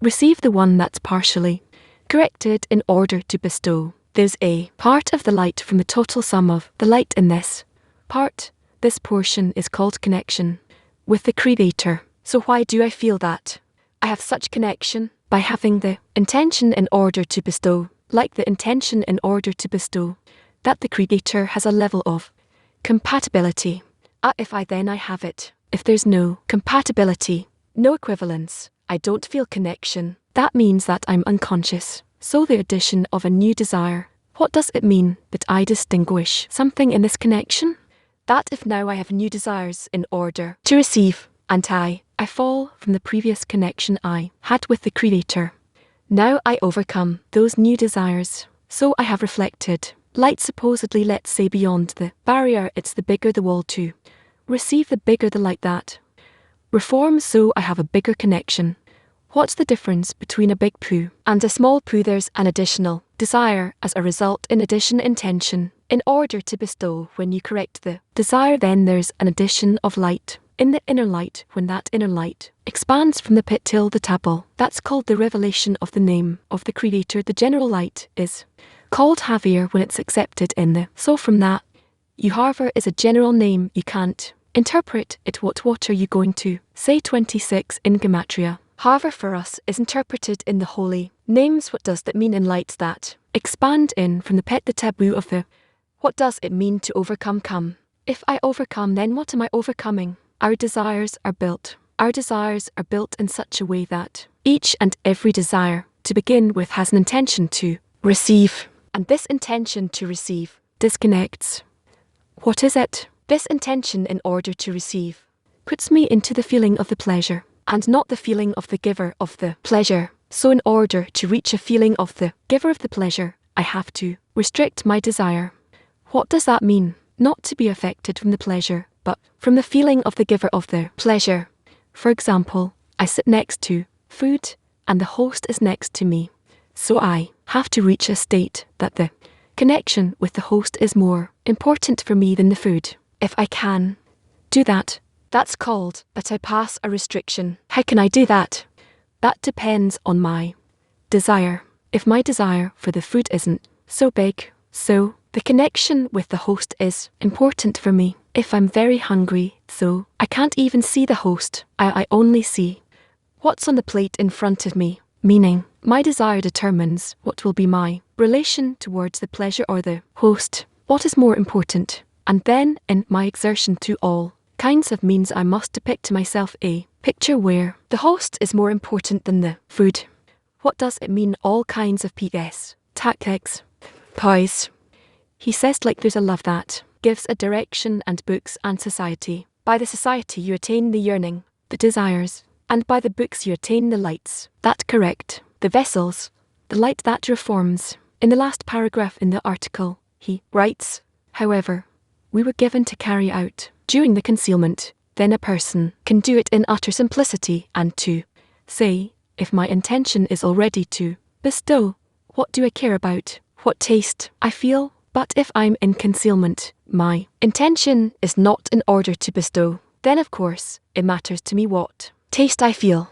receive the one that's partially corrected in order to bestow. There's a part of the light from the total sum of the light in this part. This portion is called connection with the Creator. So why do I feel that? I have such connection by having the intention in order to bestow, like the intention in order to bestow, that the Creator has a level of compatibility. If I have it. If there's no compatibility, no equivalence, I don't feel connection. That means that I'm unconscious. So the addition of a new desire, what does it mean that I distinguish something in this connection? That if now I have new desires in order to receive, and I fall from the previous connection I had with the Creator. Now I overcome those new desires. So I have reflected light, supposedly, let's say, beyond the barrier. It's the bigger the wall to receive, the bigger the light that reforms. So I have a bigger connection. What's the difference between a big poo and a small poo? There's an additional desire as a result, in addition intention in order to bestow. When you correct the desire, then there's an addition of light in the inner light. When that inner light expands from the pit till the table, that's called the revelation of the name of the Creator. The general light is called Javier when it's accepted in the. So from that, Javier is a general name. You can't interpret it. What are you going to say? 26 in Gematria. Javier for us is interpreted in the holy names. What does that mean in lights that expand in from the pit, the taboo of the. What does it mean to overcome? Come. If I overcome, then what am I overcoming? Our desires are built. Our desires are built in such a way that each and every desire to begin with has an intention to receive. And this intention to receive disconnects. What is it? This intention in order to receive puts me into the feeling of the pleasure, and not the feeling of the giver of the pleasure. So in order to reach a feeling of the giver of the pleasure, I have to restrict my desire. What does that mean? Not to be affected from the pleasure, but from the feeling of the giver of the pleasure. For example, I sit next to food, and the host is next to me. So I have to reach a state that the connection with the host is more important for me than the food. If I can do that, that's called that I pass a restriction. How can I do that? That depends on my desire. If my desire for the food isn't so big, so the connection with the host is important for me. If I'm very hungry, so I can't even see the host, I only see what's on the plate in front of me, meaning my desire determines what will be my relation towards the pleasure or the host. What is more important? And then, in my exertion to all kinds of means, I must depict to myself a picture where the host is more important than the food. What does it mean? All kinds of PS, tactics, pies. He says like there's a love that gives a direction, and books and society. By the society you attain the yearning, the desires, and by the books you attain the lights that correct the vessels, the light that reforms. In the last paragraph in the article, he writes, however, we were given to carry out during the concealment, then a person can do it in utter simplicity and to say, if my intention is already to bestow, What do I care about? What taste I feel? But if I'm in concealment, my intention is not in order to bestow, then of course it matters to me what taste I feel.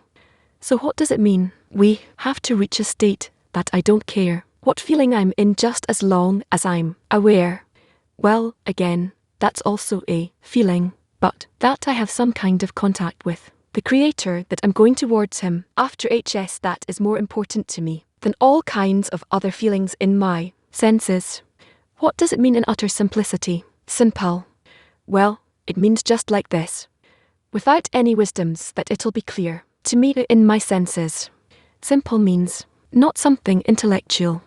So what does it mean? We have to reach a state that I don't care what feeling I'm in just as long as I'm aware. Well, again, that's also a feeling, but that I have some kind of contact with the Creator, that I'm going towards Him after HS. That is more important to me than all kinds of other feelings in my senses. What does it mean in utter simplicity? Simple. Well, it means just like this. Without any wisdoms, that it'll be clear to me in my senses. Simple means not something intellectual.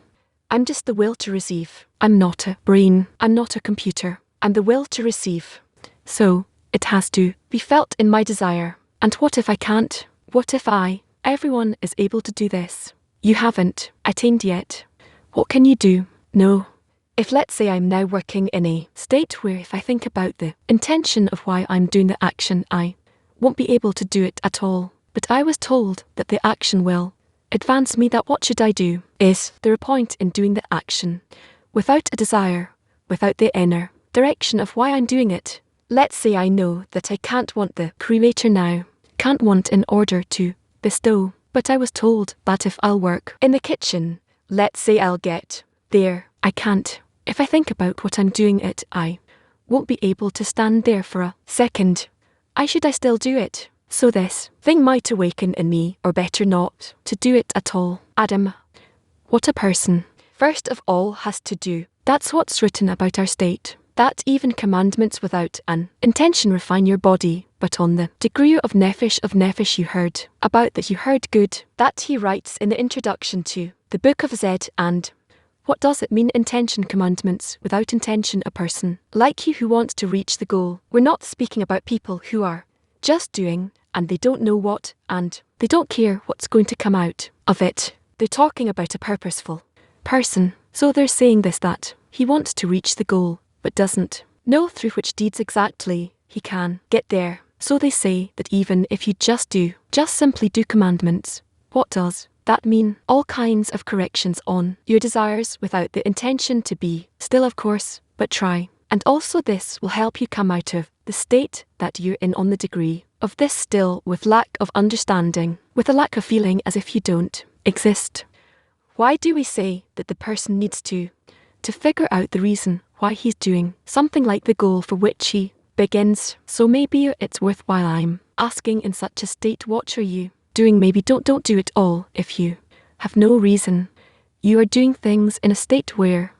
I'm just the will to receive. I'm not a brain. I'm not a computer. I'm the will to receive. So, it has to be felt in my desire. And what if I can't? What if everyone is able to do this? You haven't attained yet. What can you do? No. If let's say I'm now working in a state where if I think about the intention of why I'm doing the action, I won't be able to do it at all. But I was told that the action will advance me, that what should I do? Is there a point in doing the action without a desire, without the inner direction of why I'm doing it? Let's say I know that I can't want the Creator now, can't want in order to bestow, but I was told that if I'll work in the kitchen, let's say I'll get there. I can't. If I think about what I'm doing I won't be able to stand there for a second. Should I still do it? So this thing might awaken in me, or better not, to do it at all. Adam, what a person, first of all, has to do. That's what's written about our state. That even commandments without an intention refine your body, but on the degree of nephesh you heard about, that you heard good. That he writes in the introduction to the book of Zed. And what does it mean, intention? Commandments without intention, a person like you who wants to reach the goal. We're not speaking about people who are just doing, and they don't know what, and they don't care what's going to come out of it. They're talking about a purposeful person. So they're saying this, that he wants to reach the goal, but doesn't know through which deeds exactly he can get there. So they say that even if you just simply do commandments, what does that mean? All kinds of corrections on your desires without the intention to be still, of course, but try. And also this will help you come out of the state that you're in on the degree of this still, with lack of understanding, with a lack of feeling as if you don't exist. Why do we say that the person needs to figure out the reason why he's doing something like the goal for which he begins? So maybe it's worthwhile I'm asking, in such a state, what are you doing? Maybe don't do it all if you have no reason. You are doing things in a state where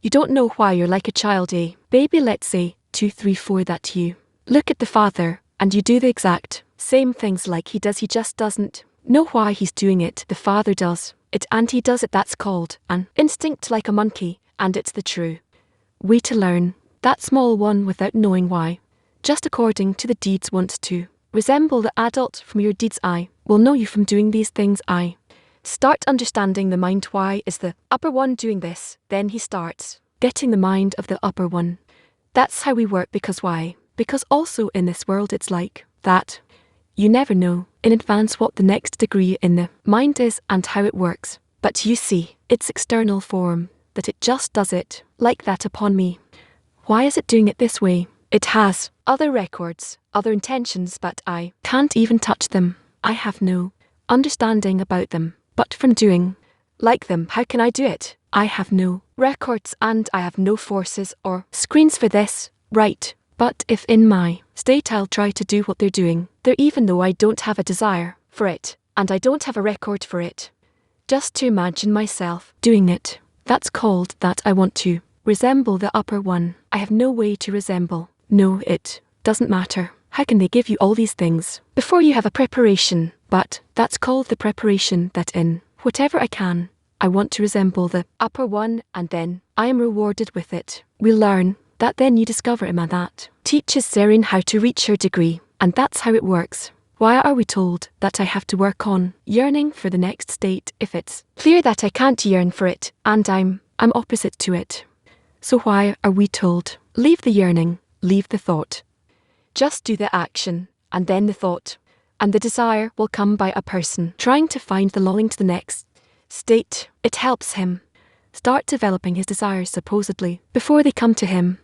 you don't know why. You're like a child, a baby, let's say 2, 3, 4, that you look at the father and you do the exact same things like he does. He just doesn't know why he's doing it. The father does it and he does it. That's called an instinct, like a monkey, and it's the true way to learn. That small one, without knowing why, just according to the deeds, wants to resemble the adult. From your deeds I will know you from doing these things. I start understanding the mind. Why is the upper one doing this? Then he starts getting the mind of the upper one. That's how we work. Because why? Because also in this world it's like that. You never know in advance what the next degree in the mind is and how it works. But you see, its external form, that it just does it like that upon me. Why is it doing it this way? It has other records, other intentions, but I can't even touch them. I have no understanding about them. But from doing like them, how can I do it? I have no records and I have no forces or screens for this. Right. But if in my state I'll try to do what they're doing, there, even though I don't have a desire for it, and I don't have a record for it, just to imagine myself doing it, that's called that I want to resemble the upper one. I have no way to resemble. No, it doesn't matter. How can they give you all these things before you have a preparation? But that's called the preparation, that in whatever I can, I want to resemble the upper one, and then I am rewarded with it. We learn that, then you discover Ima that teaches Serene how to reach her degree, and that's how it works. Why are we told that I have to work on yearning for the next state if it's clear that I can't yearn for it and I'm opposite to it? So why are we told, leave the yearning, leave the thought, just do the action, and then the thought and the desire will come by a person trying to find the longing to the next state. It helps him start developing his desires supposedly before they come to him,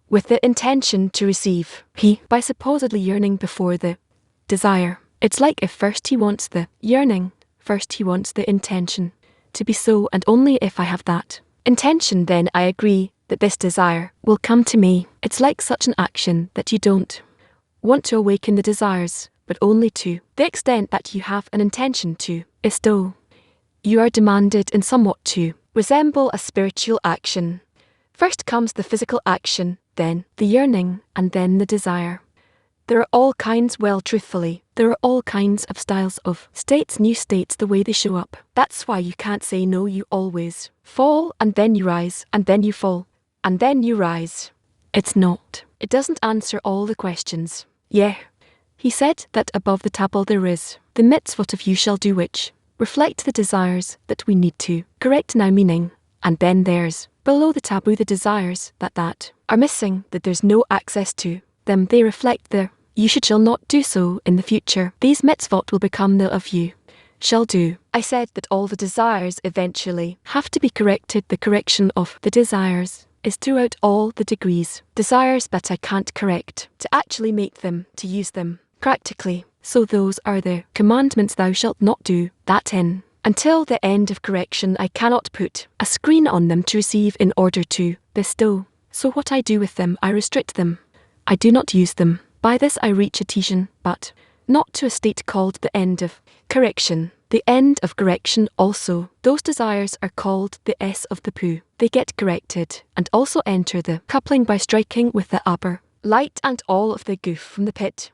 with the intention to receive. By supposedly yearning before the desire. It's like if first he wants the yearning, first he wants the intention to be so, and only if I have that intention then I agree that this desire will come to me. It's like such an action that you don't want to awaken the desires, but only to the extent that you have an intention to bestow. You are demanded in somewhat to resemble a spiritual action. First comes the physical action, then the yearning, and then the desire. There are all kinds, truthfully, there are all kinds of styles of states, new states, the way they show up. That's why you can't say no, you always fall, and then you rise, and then you fall, and then you rise. It's not. It doesn't answer all the questions. Yeah. He said that above the table there is the mitzvot of you shall do which reflect the desires that we need to correct now, meaning, and then there's below the taboo the desires that are missing, that there's no access to them. They reflect the you shall not do so in the future. These mitzvot will become the of you shall do. I said that all the desires eventually have to be corrected. The correction of the desires is throughout all the degrees. Desires that I can't correct, to actually make them, to use them practically. So those are the commandments thou shalt not do, that in. Until the end of correction I cannot put a screen on them to receive in order to bestow. So what I do with them, I restrict them. I do not use them. By this I reach adhesion, but not to a state called the end of correction. The end of correction also, those desires are called the S of the poo. They get corrected, and also enter the coupling by striking with the upper light and all of the goof from the pit,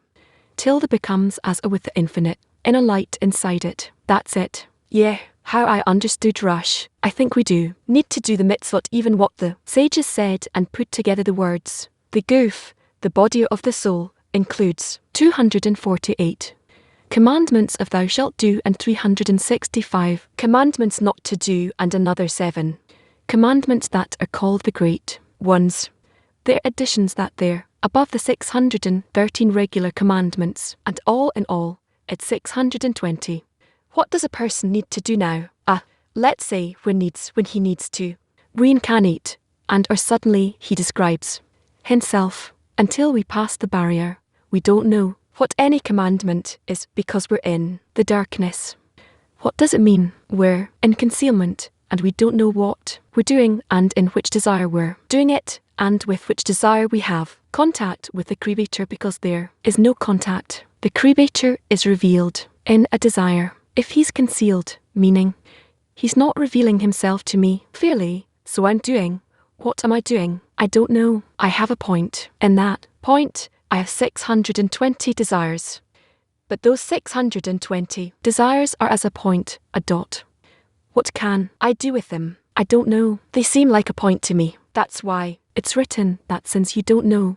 till there becomes as a with the infinite, inner light inside it. That's it. Yeah, how I understood Rush. I think we do need to do the mitzvot, even what the sages said, and put together the words. The goof, the body of the soul, includes 248 commandments of thou shalt do and 365 commandments not to do, and another 7 commandments that are called the great ones. They're additions that they're above the 613 regular commandments, and all in all, it's 620. What does a person need to do now? Let's say when he needs to reincarnate, and or suddenly he describes himself. Until we pass the barrier, we don't know what any commandment is because we're in the darkness. What does it mean? We're in concealment, and we don't know what we're doing and in which desire we're doing it, and with which desire we have contact with the Creator, because there is no contact. The Creator is revealed in a desire. If he's concealed, meaning he's not revealing himself to me clearly, so I'm doing. What am I doing? I don't know. I have a point. In that point, I have 620 desires. But those 620 desires are as a point, a dot. What can I do with them? I don't know. They seem like a point to me. That's why it's written that since you don't know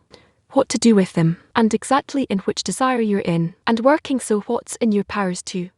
what to do with them, and exactly in which desire you're in, and working, so what's in your powers to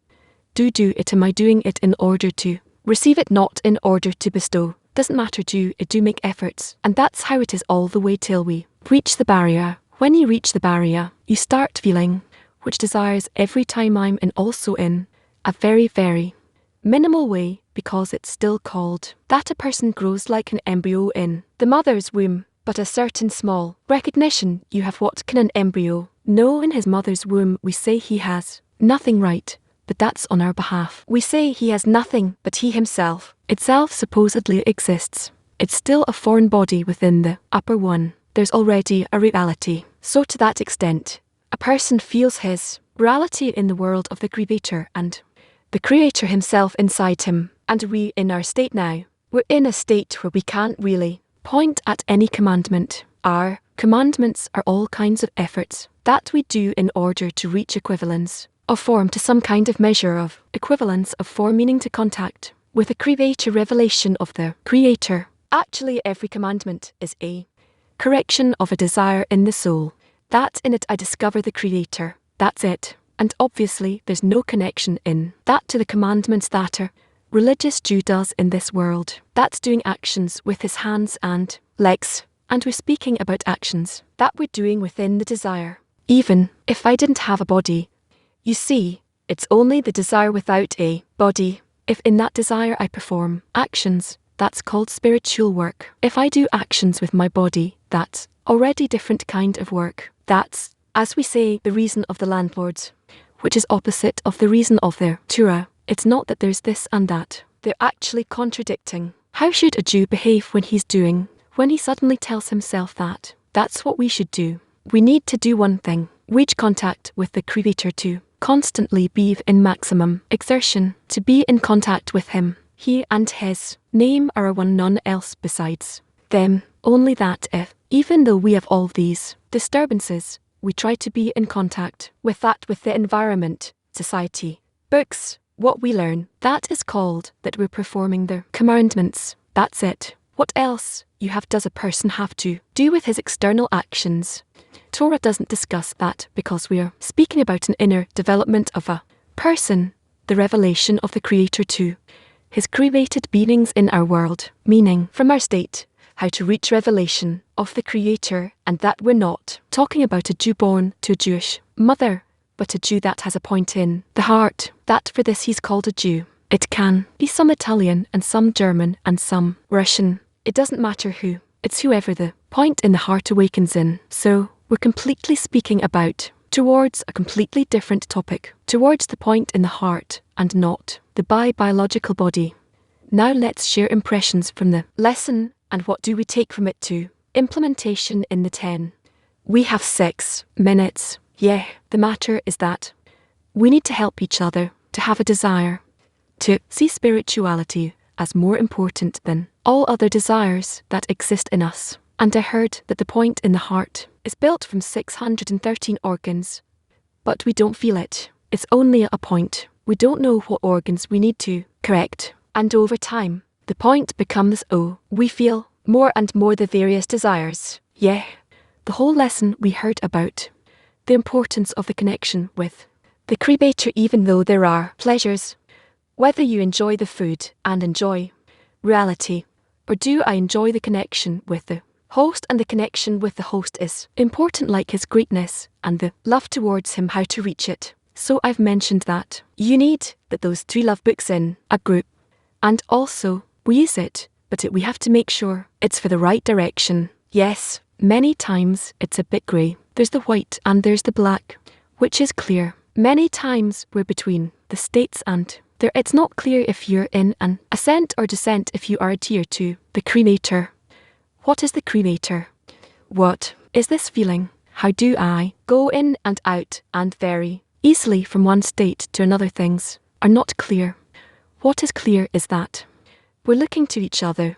do it? Am I doing it in order to receive it, not in order to bestow? Doesn't matter, do make efforts. And that's how it is all the way till we reach the barrier. When you reach the barrier, you start feeling which desires every time I'm in, also in a very, very minimal way, because it's still called that a person grows like an embryo in the mother's womb, but a certain small recognition you have. What can an embryo know in his mother's womb? We say he has nothing, right? But that's on our behalf. We say he has nothing, but he himself itself supposedly exists. It's still a foreign body within the upper one. There's already a reality. So to that extent, a person feels his reality in the world of the Creator and the Creator himself inside him. And we, in our state now, we're in a state where we can't really point at any commandment. Our commandments are all kinds of efforts that we do in order to reach equivalence of form, to some kind of measure of equivalence of form, meaning to contact with a Creator, revelation of the Creator. Actually, every commandment is a correction of a desire in the soul. That in it I discover the Creator. That's it. And obviously there's no connection in that to the commandments that a religious Jew does in this world. That's doing actions with his hands and legs. And we're speaking about actions that we're doing within the desire. Even if I didn't have a body, you see, it's only the desire without a body. If in that desire I perform actions, that's called spiritual work. If I do actions with my body, that's already different kind of work. That's, as we say, the reason of the landlords, which is opposite of the reason of their Torah. It's not that there's this and that. They're actually contradicting. How should a Jew behave when he suddenly tells himself that? That's what we should do. We need to do one thing. Reach contact with the Creator to constantly be in maximum exertion, to be in contact with Him. He and His name are one, none else besides them. Only that if, even though we have all these disturbances, we try to be in contact with the environment, society, books, what we learn, that is called that we're performing the commandments. That's it. What else does a person have to do with his external actions? Torah doesn't discuss that because we are speaking about an inner development of a person, the revelation of the Creator to His created beings in our world, meaning from our state, how to reach revelation of the Creator, and that we're not talking about a Jew born to a Jewish mother, but a Jew that has a point in the heart, that for this he's called a Jew. It can be some Italian and some German and some Russian. It doesn't matter who, it's whoever the point in the heart awakens in. So, we're completely speaking about towards a completely different topic, towards the point in the heart and not the biological body. Now let's share impressions from the lesson and what do we take from it to implementation in the 10. We have 6 minutes. Yeah, the matter is that we need to help each other to have a desire to see spirituality as more important than all other desires that exist in us. And I heard that the point in the heart is built from 613 organs, but we don't feel it. It's only a point. We don't know what organs we need to correct. And over time, the point becomes, we feel more and more the various desires. Yeah, the whole lesson we heard about the importance of the connection with the Creator, even though there are pleasures. Whether you enjoy the food and enjoy reality, or do I enjoy the connection with the host, and the connection with the host is important like his greatness and the love towards him, how to reach it. So I've mentioned that you need those 3 love books in a group, and also we use it, but we have to make sure it's for the right direction. Yes, many times it's a bit grey. There's the white and there's the black, which is clear. Many times we're between the states and there it's not clear if you're in an ascent or descent, if you are adhere to the Creator. What is the Creator? What is this feeling? How do I go in and out and very easily from one state to another? Things are not clear. What is clear is that we're looking to each other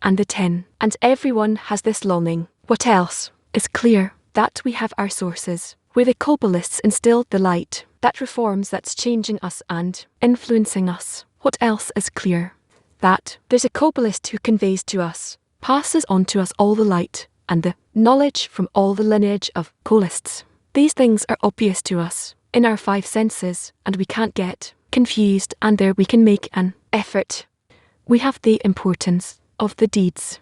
and the 10, and everyone has this longing. What else is clear? That we have our sources, where the Kabbalists instilled the light, that reforms that's changing us and influencing us. What else is clear? That there's a Kabbalist who conveys to us, passes on to us all the light and the knowledge from all the lineage of Kabbalists. These things are obvious to us in our 5 senses, and we can't get confused, and there we can make an effort. We have the importance of the deeds.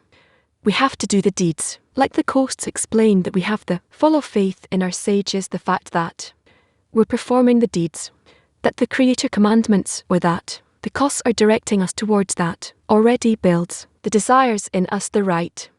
We have to do the deeds. Like the coasts explain that we have the follow faith in our sages, the fact that we're performing the deeds, that the Creator commandments, or that the costs are directing us towards that, already builds the desires in us, the right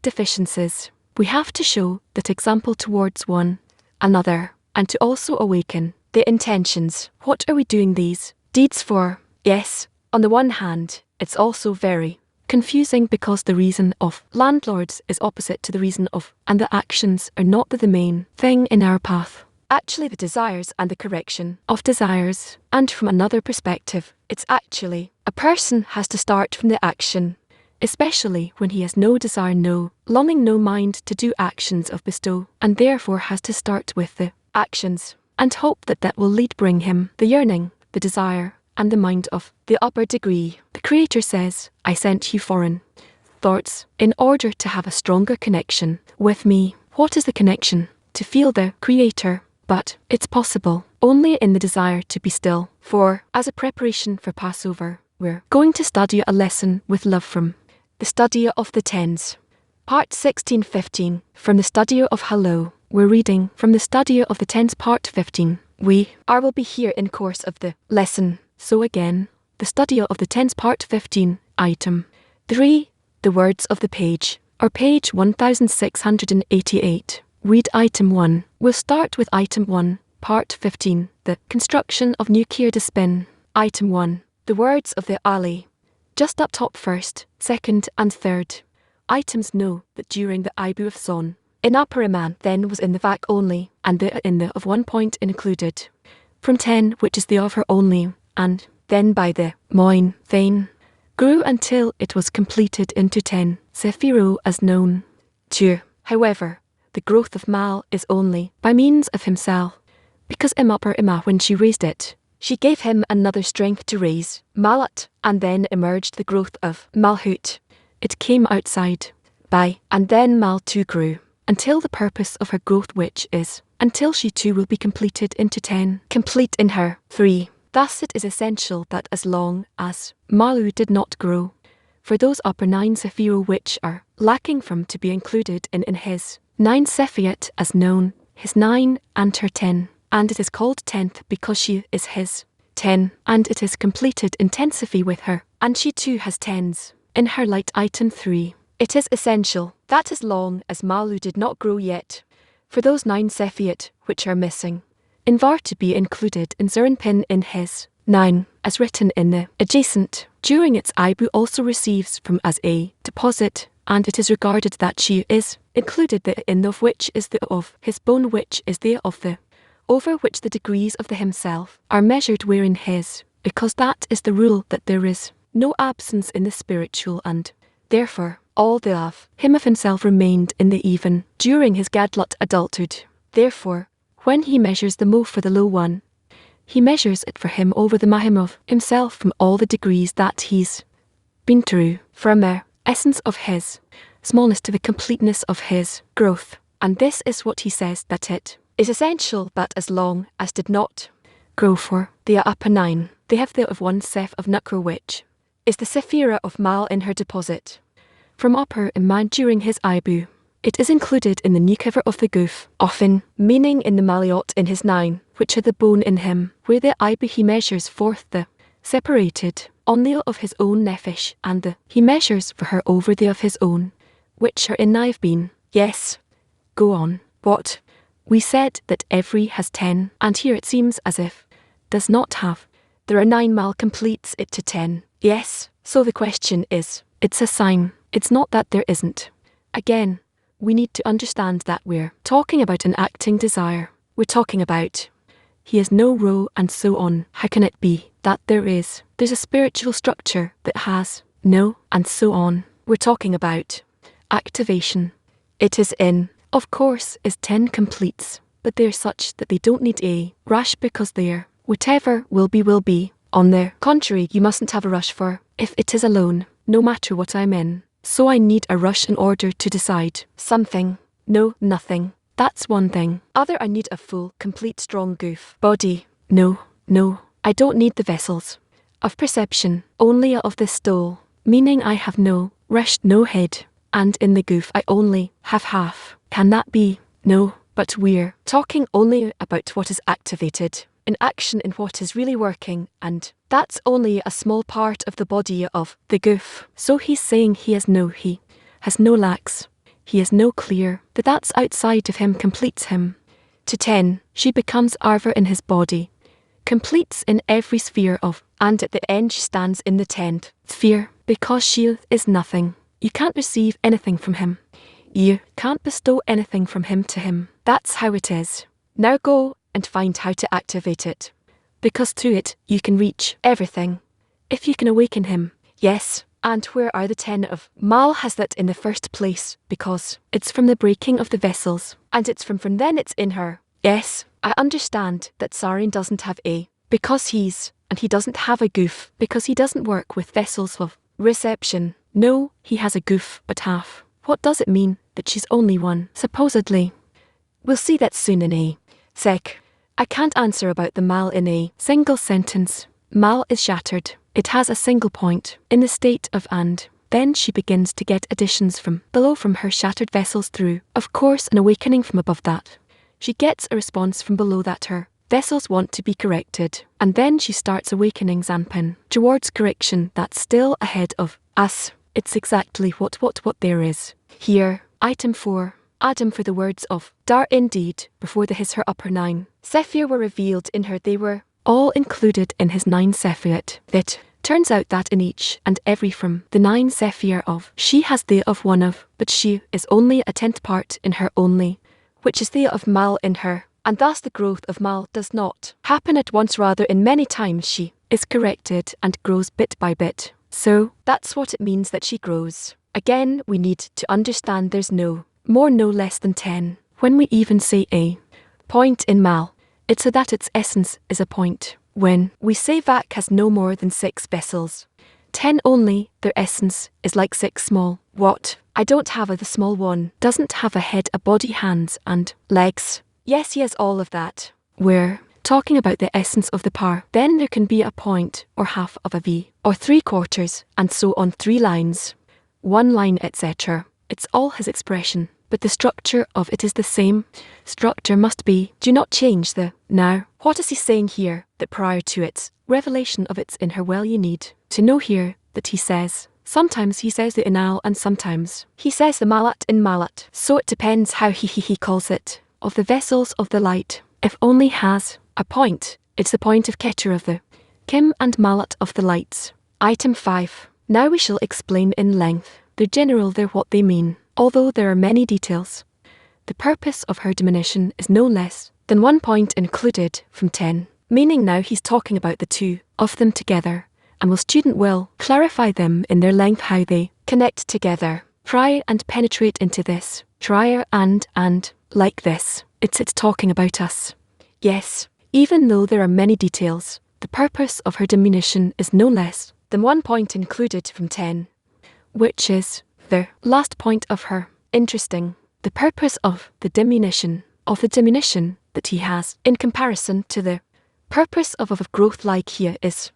deficiencies. We have to show that example towards one another, and to also awaken the intentions. What are we doing these deeds for? Yes, on the one hand, it's also very confusing because the reason of landlords is opposite to the reason of, and the actions are not the main thing in our path. Actually, the desires and the correction of desires, and from another perspective, it's actually a person has to start from the action, especially when he has no desire, no longing, no mind to do actions of bestow, and therefore has to start with the actions, and hope that will bring him the yearning, the desire, and the mind of the upper degree. The Creator says, I sent you foreign thoughts in order to have a stronger connection with me. What is the connection? To feel the Creator. But it's possible only in the desire to be still. For, as a preparation for Passover, we're going to study a lesson with love from the study of the tens. Part 16:15, from the study of Hello. We're reading from the study of the tens, part 15. We will be here in course of the lesson. So again, The study of the tense part 15, item 3, the words of the page, or page 1688. Read item 1. We'll start with item 1, part 15, the construction of nuclear spin. Item 1, the words of the alley. Just up top first, second and third. Items know that during the Ibu of Son, in upper Iman then was in the vac only, and the in the of 1 point included. From 10, which is the of her only, and then by the moin, thane, grew until it was completed into 10, sephiro as known. 2. However, the growth of Mal is only by means of himself, because upper Ima when she raised it, she gave him another strength to raise Malat, and then emerged the growth of Malhut. It came outside by, and then Mal too grew, until the purpose of her growth which is, until she too will be completed into 10, complete in her. 3. Thus it is essential that as long as Malu did not grow, for those upper 9 sephiro which are lacking from to be included in his 9 sephiot as known, his 9 and her 10, and it is called 10th because she is his 10, and it is completed in 10 sephi with her, and she too has 10s in her light. Item 3. It is essential that as long as Malu did not grow yet, for those 9 sephiot which are missing, in var to be included in Zernpin in his 9, as written in the adjacent, during its Ibu also receives from as a deposit, and it is regarded that she is included the in of which is the of his bone which is the of the over which the degrees of the himself are measured wherein his, because that is the rule that there is no absence in the spiritual, and therefore all the of him of himself remained in the even during his gadlut adulthood. Therefore, when he measures the mo for the low one, he measures it for him over the mahim of himself from all the degrees that he's been through, from a essence of his smallness to the completeness of his growth. And this is what he says, that it is essential that as long as did not grow for the upper 9, they have the of 1 seph of Nukro which is the sephira of Mal in her deposit. From upper Iman during his Ibu, it is included in the nukever of the goof, often meaning in the Maliot in his 9, which are the bone in him, where the Ibu he measures forth the separated on the of his own nephesh, and the he measures for her over the of his own, which are in I've been. Yes. Go on. What? We said that every has 10, and here it seems as if does not have. There are 9 Mal completes it to 10. Yes. So the question is, it's a sign. It's not that there isn't. Again, we need to understand that we're talking about an acting desire. We're talking about he has no row and so on. How can it be that there is? There's a spiritual structure that has no and so on. We're talking about activation. It is in, of course, is 10 completes, but they're such that they don't need a rush because they're whatever will be. On the contrary, you mustn't have a rush for if it is alone, no matter what I'm in. So I need a rush in order to decide something. No, nothing. That's one thing. Other, I need a full, complete, strong goof body. No, I don't need the vessels of perception, only of the stole, meaning I have no rush, no head, and in the goof I only have half. Can that be? No, but we're talking only about what is activated in action, in what is really working, and that's only a small part of the body of the goof. So he's saying he has no lacks, he has no clear, that's outside of him completes him. To 10, she becomes arver in his body, completes in every sphere of, and at the end she stands in the 10th sphere, because she is nothing. You can't receive anything from him. You can't bestow anything from him to him. That's how it is. Now go and find how to activate it, because through it you can reach everything. If you can awaken him, yes. And where are the 10 of? Mal has that in the first place, because it's from the breaking of the vessels, and it's from then it's in her. Yes, I understand that Sarin doesn't have a, because and he doesn't have a goof, because he doesn't work with vessels of reception. No, he has a goof, but half. What does it mean that she's only one, supposedly? We'll see that soon in a sec. I can't answer about the Mal in a single sentence. Mal is shattered. It has a single point in the state of, and then she begins to get additions from below from her shattered vessels through, of course, an awakening from above that. She gets a response from below that her Vessels want to be corrected, and then she starts awakening Zanpan towards correction that's still ahead of us. It's exactly what there is. Here, item 4. Adam for the words of Dar indeed, before the his her upper 9. Sephir were revealed in her, they were all included in his 9 Sephiot. It turns out that in each and every from the 9 Sephir of she has the of one of, but she is only a 10th part in her only, which is the of Mal in her, and thus the growth of Mal does not happen at once, rather in many times she is corrected and grows bit by bit. So, that's what it means that she grows. Again, we need to understand there's no more, no less than 10. When we even say a point in Mal, it's so that its essence is a point. When we say Vak has no more than 6 vessels, 10 only, their essence is like 6 small. What? I don't have the small one. Doesn't have a head, a body, hands, and legs. Yes, he has all of that. We're talking about the essence of the par. Then there can be a point, or half of a V, or 3/4, and so on, 3 lines, 1 line, etc. It's all his expression, but the structure of it is the same. Structure must be, do not change the. Now, what is he saying here? That prior to its revelation of its in her, well, you need to know here that he says, sometimes he says the inal and sometimes he says the malat in malat. So it depends how he calls it. Of the vessels of the light, if only has a point, it's the point of Keter of the Kim and malat of the lights. Item 5. Now we shall explain in length the general there what they mean, although there are many details. The purpose of her diminution is no less than 1 point included from 10, meaning now he's talking about the 2 of them together, and will student will clarify them in their length how they connect together. Try and penetrate into this. Try and like this. It's talking about us. Yes, even though there are many details, the purpose of her diminution is no less than 1 point included from 10, which is the last point of her. Interesting. The purpose of the diminution that he has in comparison to the purpose of growth like here is.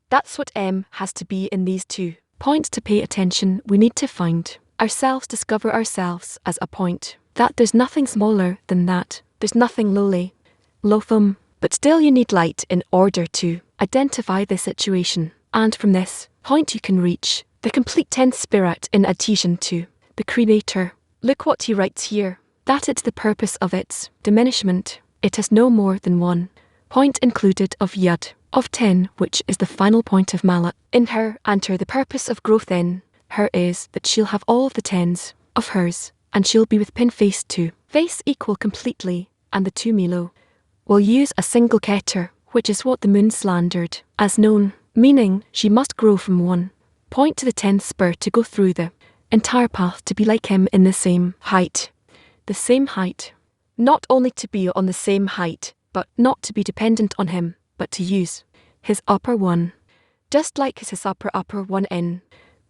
That's what M has to be in these 2 points to pay attention. We need to find ourselves, discover ourselves as a point. That there's nothing smaller than that. There's nothing lowly, loathsome, but still you need light in order to identify the situation. And from this point you can reach the complete 10th spirit in adhesion to the Creator. Look what he writes here, that it's the purpose of its diminishment. It has no more than 1 point included of Yud, of 10, which is the final point of Malat. In her and her, the purpose of growth in her is that she'll have all of the 10s of hers, and she'll be with pin face 2. Face equal completely, and the 2 Milo will use a single Keter, which is what the moon slandered as known, meaning she must grow from 1 point to the 10th spur to go through the entire path to be like him in the same height. The same height. Not only to be on the same height, but not to be dependent on him, but to use his upper 1. Just like his upper 1 in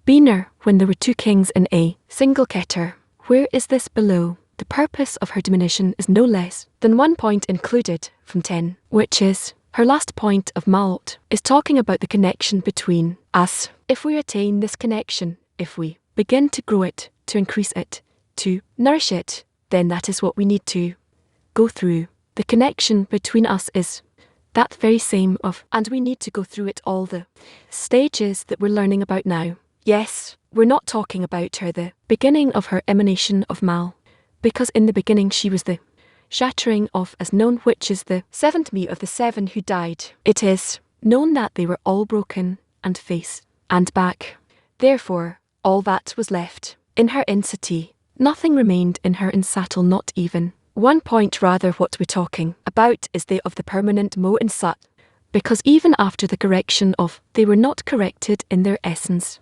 Beaner when there were 2 kings in a single Keter. Where is this below? The purpose of her diminution is no less than 1 point included from 10, which is her last point of Malot, is talking about the connection between us. If we attain this connection, if we begin to grow it, to increase it, to nourish it, then that is what we need to go through. The connection between us is that very same of, and we need to go through it all the stages that we're learning about now. Yes, we're not talking about her the beginning of her emanation of Mal, because in the beginning she was the shattering of as known, which is the 7th me of the 7 who died. It is known that they were all broken, and face, and back. Therefore, all that was left in her insati. Nothing remained in her insatel, not even 1 point. Rather, what we're talking about is the of the permanent mo insat, because even after the correction of, they were not corrected in their essence.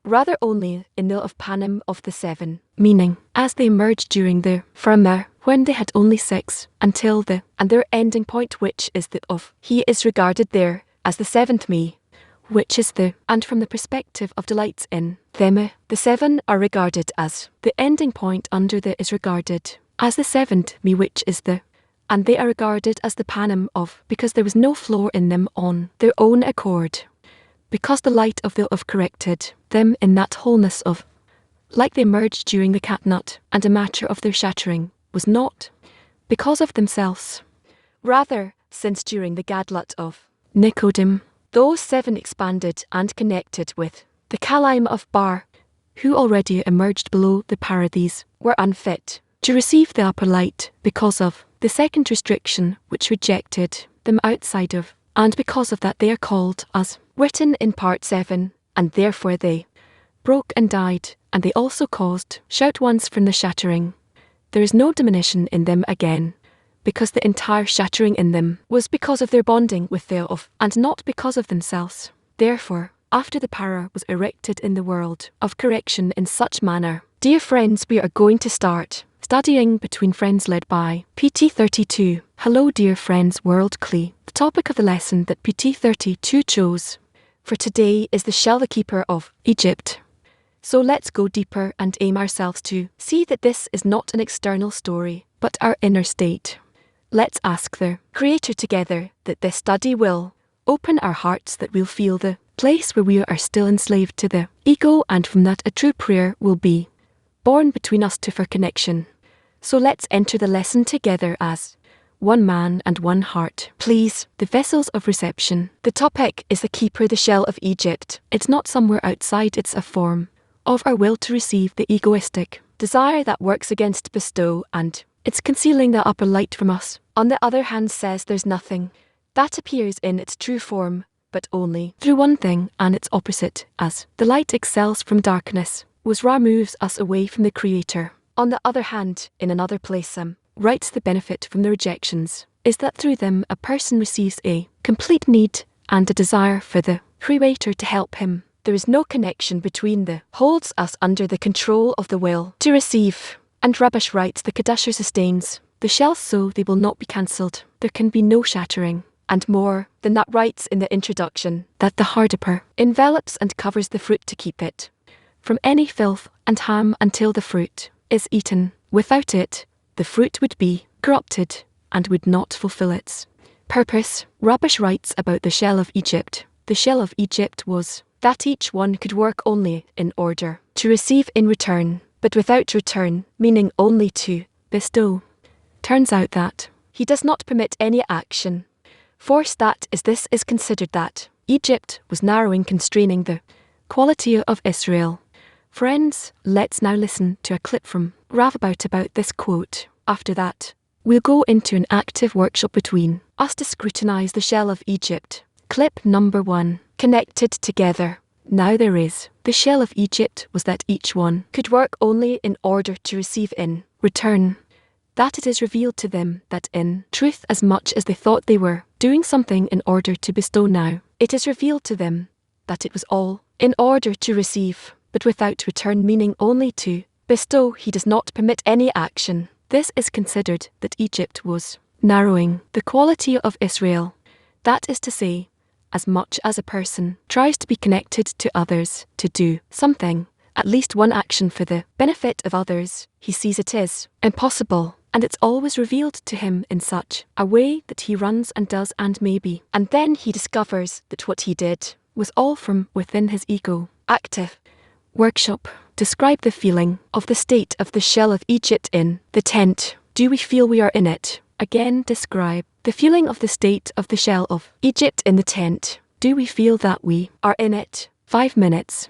Rather only in the of panem of the 7, meaning, as they emerged during the firma, when they had only 6, until the, and their ending point, which is the of, he is regarded there as the 7th me, which is the, and from the perspective of delights in them, the 7 are regarded as, the ending point under the is regarded as the 7th me, which is the, and they are regarded as the panem of, because there was no flaw in them on their own accord. Because the light of the of corrected them in that wholeness of, like they merged during the catnut, and a matter of their shattering, was not because of themselves. Rather, since during the gadlut of Nicodem, those 7 expanded and connected with the Kalaim of Bar, who already emerged below the paradise, were unfit to receive the upper light because of the second restriction which rejected them outside of, and because of that they are called as written in part 7, and therefore they broke and died, and they also caused shout ones from the shattering. There is no diminution in them again, because the entire shattering in them was because of their bonding with thereof, and not because of themselves. Therefore, after the power was erected in the world of correction in such manner, dear friends, we are going to start studying between friends led by PT 32. Hello dear friends world CLE. The topic of the lesson that PT 32 chose for today is the shell the keeper of Egypt. So let's go deeper and aim ourselves to see that this is not an external story, but our inner state. Let's ask the Creator together that this study will open our hearts, that we'll feel the place where we are still enslaved to the ego, and from that a true prayer will be born between us to for connection. So let's enter the lesson together as one man and one heart. Please, the vessels of reception. The topic is the keeper, the shell of Egypt. It's not somewhere outside, it's a form of our will to receive the egoistic desire that works against bestow, and it's concealing the upper light from us. On the other hand, says there's nothing that appears in its true form, but only through one thing and its opposite, as the light excels from darkness, was Ra moves us away from the Creator. On the other hand, in another place writes the benefit from the rejections is that through them a person receives a complete need and a desire for the Creator to help him. There is no connection between the holds us under the control of the will to receive. And Rabash writes, the Kadasher sustains the shells so they will not be cancelled. There can be no shattering. And more than that, writes in the introduction that the hardipper envelops and covers the fruit to keep it from any filth and harm until the fruit is eaten. Without it, the fruit would be corrupted and would not fulfill its purpose. Rabash writes about the shell of Egypt. The shell of Egypt was that each one could work only in order to receive in return, but without return, meaning only to bestow. Turns out that he does not permit any action. Force that is this is considered that Egypt was narrowing, constraining the quality of Israel. Friends, let's now listen to a clip from Rav about this quote. After that, we'll go into an active workshop between us to scrutinize the shell of Egypt. Clip number 1. Connected together. Now there is. The shell of Egypt was that each one could work only in order to receive in return. That it is revealed to them that in truth, as much as they thought they were doing something in order to bestow, now it is revealed to them that it was all in order to receive, but without return, meaning only to bestow. He does not permit any action. This is considered that Egypt was narrowing the quality of Israel. That is to say, as much as a person tries to be connected to others, to do something, at least one action for the benefit of others, he sees it is impossible. And it's always revealed to him in such a way that he runs and does and maybe. And then he discovers that what he did was all from within his ego. Active workshop. Describe the feeling of the state of the shell of Egypt in the tent. Do we feel we are in it? Again, describe the feeling of the state of the shell of Egypt in the tent. Do we feel that we are in it? 5 minutes.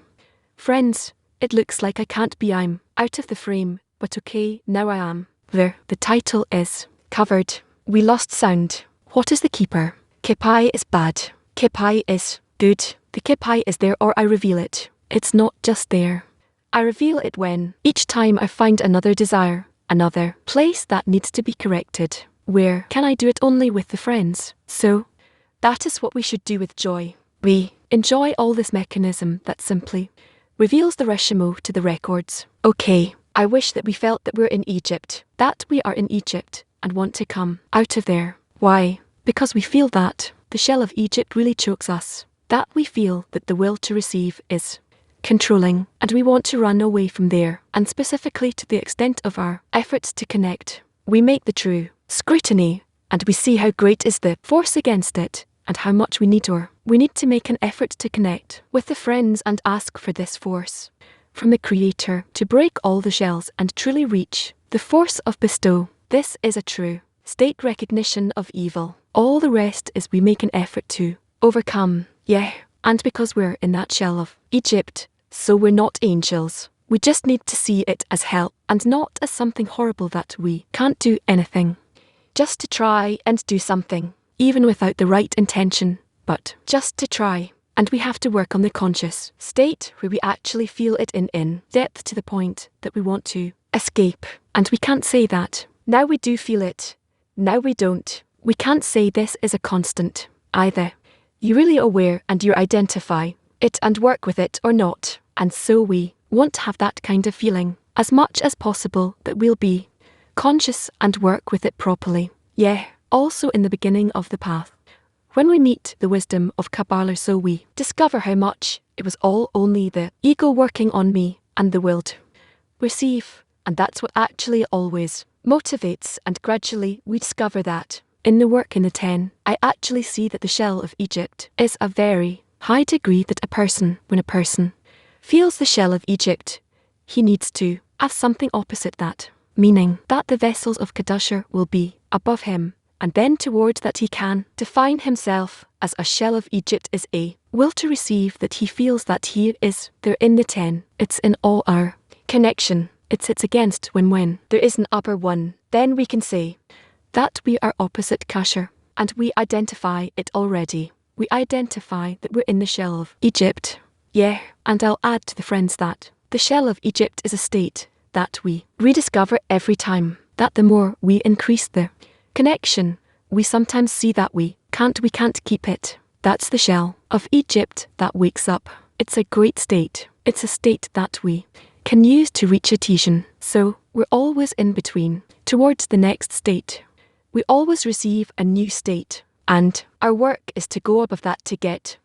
Friends, it looks like I can't be. I'm out of the frame, but okay, now I am. There, the title is covered. We lost sound. What is the keeper? Kipai is bad. Kipai is good. The kipai is there, or I reveal it. It's not just there. I reveal it when each time I find another desire, another place that needs to be corrected. Where can I do it? Only with the friends. So, that is what we should do with joy. We enjoy all this mechanism that simply reveals the reshimo to the records. Okay. I wish that we felt that we're in Egypt, that we are in Egypt and want to come out of there. Why? Because we feel that the shell of Egypt really chokes us, that we feel that the will to receive is controlling, and we want to run away from there, and specifically to the extent of our efforts to connect. We make the true scrutiny, and we see how great is the force against it, and how much we need to make an effort to connect with the friends and ask for this force from the Creator to break all the shells and truly reach the force of bestow. This is a true state recognition of evil. All the rest is we make an effort to overcome. Yeah, and because we're in that shell of Egypt, so we're not angels. We just need to see it as hell and not as something horrible that we can't do anything. Just to try and do something, even without the right intention, but just to try. And we have to work on the conscious state where we actually feel it in depth to the point that we want to escape. And we can't say that. Now we do feel it. Now we don't. We can't say this is a constant either. You're really aware and you identify it and work with it or not. And so we want to have that kind of feeling as much as possible that we'll be conscious and work with it properly. Yeah, also in the beginning of the path. When we meet the wisdom of Kabbalah, so we discover how much it was all only the ego working on me and the will to receive, and that's what actually always motivates, and gradually we discover that in the work in the 10, I actually see that the shell of Egypt is a very high degree that when a person feels the shell of Egypt, he needs to have something opposite that, meaning that the vessels of Kadusha will be above him. And then towards that he can define himself as a shell of Egypt is a will to receive that he feels that he is there in the 10. It's in all our connection. It sits against when there is an upper one. Then we can say that we are opposite Kasher and we identify it already. We identify that we're in the shell of Egypt. Yeah, and I'll add to the friends that the shell of Egypt is a state that we rediscover every time. That the more we increase the connection, we sometimes see that we can't keep it. That's the shell of Egypt that wakes up. It's a great state. It's a state that we can use to reach adhesion. So we're always in between, towards the next state. We always receive a new state, and our work is to go above that to get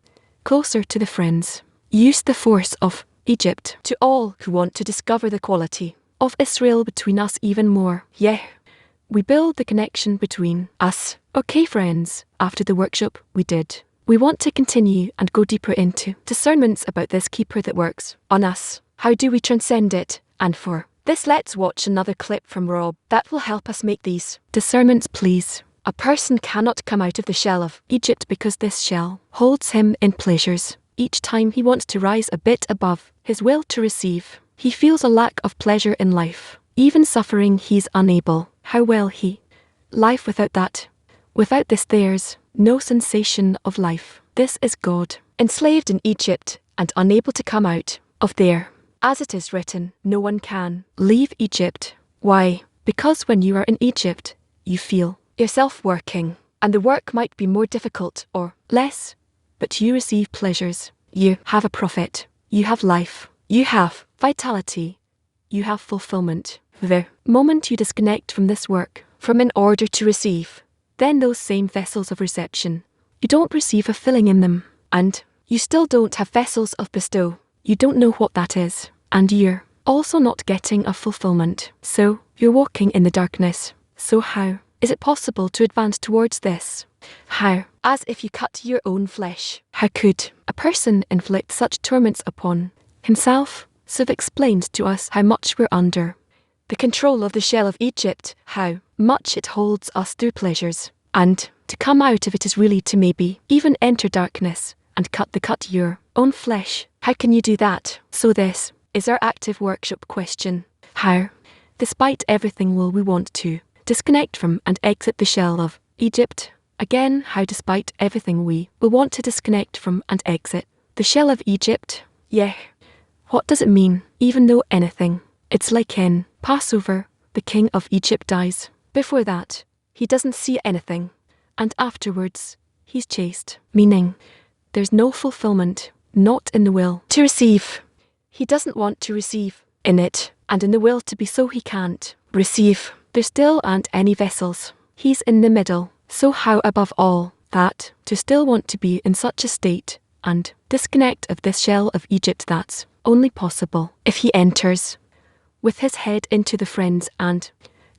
closer to the friends. Use the force of Egypt to all who want to discover the quality of Israel between us even more. Yeah. We build the connection between us. Okay, friends, after the workshop we did, we want to continue and go deeper into discernments about this keeper that works on us. How do we transcend it? And for this, let's watch another clip from Rob that will help us make these discernments, please. A person cannot come out of the shell of Egypt because this shell holds him in pleasures. Each time he wants to rise a bit above his will to receive, he feels a lack of pleasure in life. Even suffering he's unable. How will he? Life without that. Without this there's no sensation of life. This is God, enslaved in Egypt and unable to come out of there. As it is written, no one can leave Egypt. Why? Because when you are in Egypt, you feel yourself working, and the work might be more difficult or less, but you receive pleasures. You have a profit. You have life. You have vitality. You have fulfillment. The moment you disconnect from this work, from in order to receive, then those same vessels of reception, you don't receive a filling in them, and you still don't have vessels of bestow. You don't know what that is, and you're also not getting a fulfillment. So you're walking in the darkness. So how is it possible to advance towards this? How? As if you cut your own flesh. How could a person inflict such torments upon himself? Sov explained to us how much we're under the control of the shell of Egypt, how much it holds us through pleasures, and to come out of it is really to maybe even enter darkness and cut your own flesh. How can you do that? So this is our active workshop question. How, despite everything, will we want to disconnect from and exit the shell of Egypt? Again, how despite everything we will want to disconnect from and exit the shell of Egypt? Yeah. What does it mean? Even though anything. It's like in Passover, the king of Egypt dies. Before that, he doesn't see anything. And afterwards, he's chased. Meaning, there's no fulfillment, not in the will to receive. He doesn't want to receive in it, and in the will to be, so he can't receive. There still aren't any vessels. He's in the middle. So how above all that, to still want to be in such a state and disconnect of this shell of Egypt, that's only possible if he enters with his head into the friends and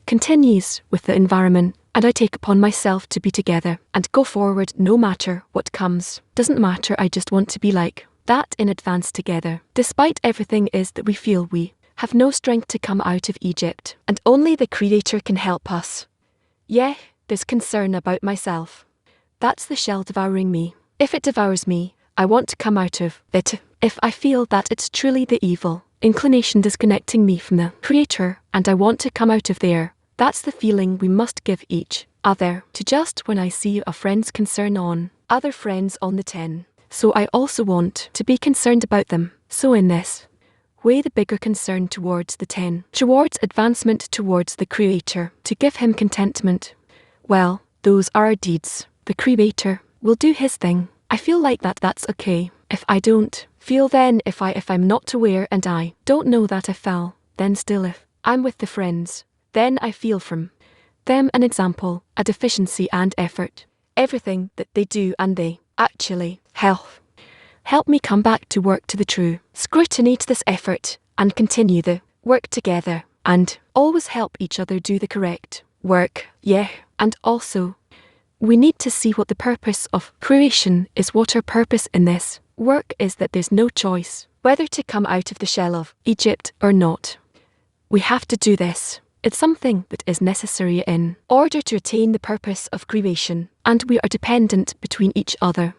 continues with the environment. And I take upon myself to be together and go forward no matter what comes. Doesn't matter, I just want to be like that in advance together. Despite everything is that we feel we have no strength to come out of Egypt, and only the Creator can help us. Yeah, There's concern about myself. That's the shell devouring me. If it devours me, I want to come out of it. If I feel that it's truly the evil inclination disconnecting me from the Creator, and I want to come out of there, that's the feeling we must give each other. To just when I see a friend's concern on other friends on the 10, so I also want to be concerned about them. So in this way, the bigger concern towards the 10, towards advancement towards the Creator, to give Him contentment. Well, those are our deeds. The Creator will do His thing. I feel like that's okay. If I don't feel, then if I'm not aware and I don't know that I fell, then still if I'm with the friends, then I feel from them an example, a deficiency and effort. Everything that they do and they actually help me come back to work to the true scrutiny to this effort and continue the work together and always help each other do the correct work. Yeah, and also we need to see what the purpose of creation is, what our purpose in this work is, that there's no choice whether to come out of the shell of Egypt or not. We have to do this. It's something that is necessary in order to attain the purpose of creation, and we are dependent between each other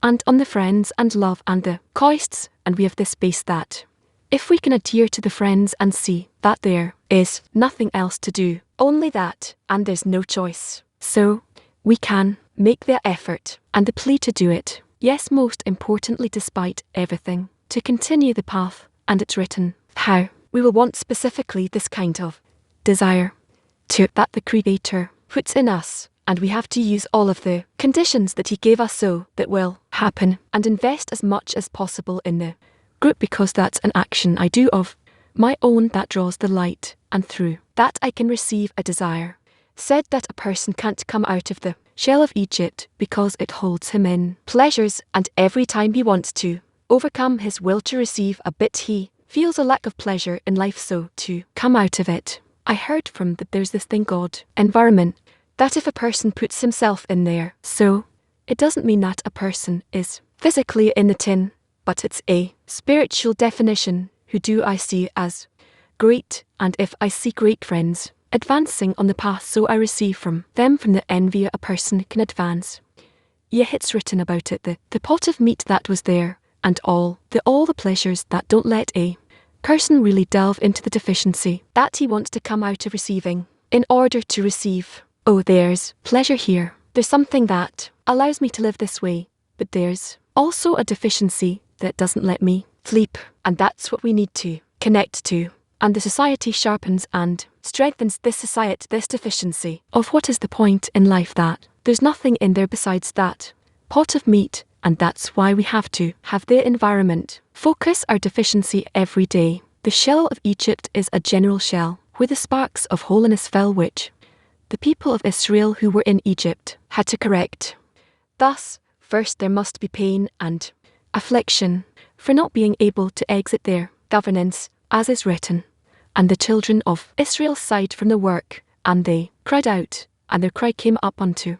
and on the friends and love and the coists, and we have this base that if we can adhere to the friends and see that there is nothing else to do, only that, and there's no choice, so we can make the effort and the plea to do it. Yes, most importantly, despite everything, to continue the path, and it's written how we will want specifically this kind of desire to that the Creator puts in us, and we have to use all of the conditions that He gave us so that will happen, and invest as much as possible in the group, because that's an action I do of my own that draws the light, and through that I can receive a desire. Said that a person can't come out of the shell of Egypt because it holds him in pleasures, and every time he wants to overcome his will to receive a bit, he feels a lack of pleasure in life, so to come out of it. I heard from that there's this thing called environment, that if a person puts himself in there, so it doesn't mean that a person is physically in the tin, but it's a spiritual definition. Who do I see as great, and if I see great friends advancing on the path, so I receive from them from the envy a person can advance. Yeah, it's written about it, the pot of meat that was there, and all the pleasures that don't let a person really delve into the deficiency that he wants to come out of receiving in order to receive. Oh, there's pleasure here. There's something that allows me to live this way, but there's also a deficiency that doesn't let me sleep, and that's what we need to connect to. And the society sharpens and strengthens this deficiency of what is the point in life, that there's nothing in there besides that pot of meat, and that's why we have to have the environment focus our deficiency every day. The shell of Egypt is a general shell where the sparks of holiness fell, which the people of Israel who were in Egypt had to correct. Thus, first there must be pain and affliction for not being able to exit their governance, as is written. And the children of Israel sighed from the work, and they cried out, and their cry came up unto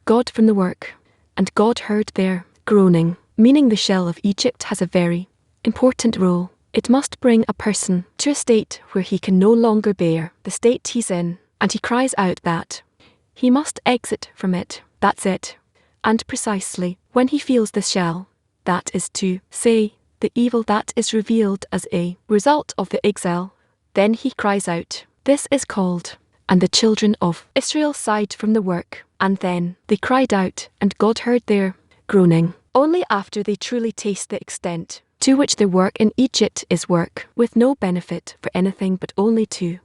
God from the work, and God heard their groaning, meaning the shell of Egypt has a very important role. It must bring a person to a state where he can no longer bear the state he's in, and he cries out that he must exit from it. That's it. And precisely when he feels the shell, that is to say, the evil that is revealed as a result of the exile, then he cries out. This is called, and the children of Israel sighed from the work, and then they cried out, and God heard their groaning. Only after they truly taste the extent to which their work in Egypt is work, with no benefit for anything but only to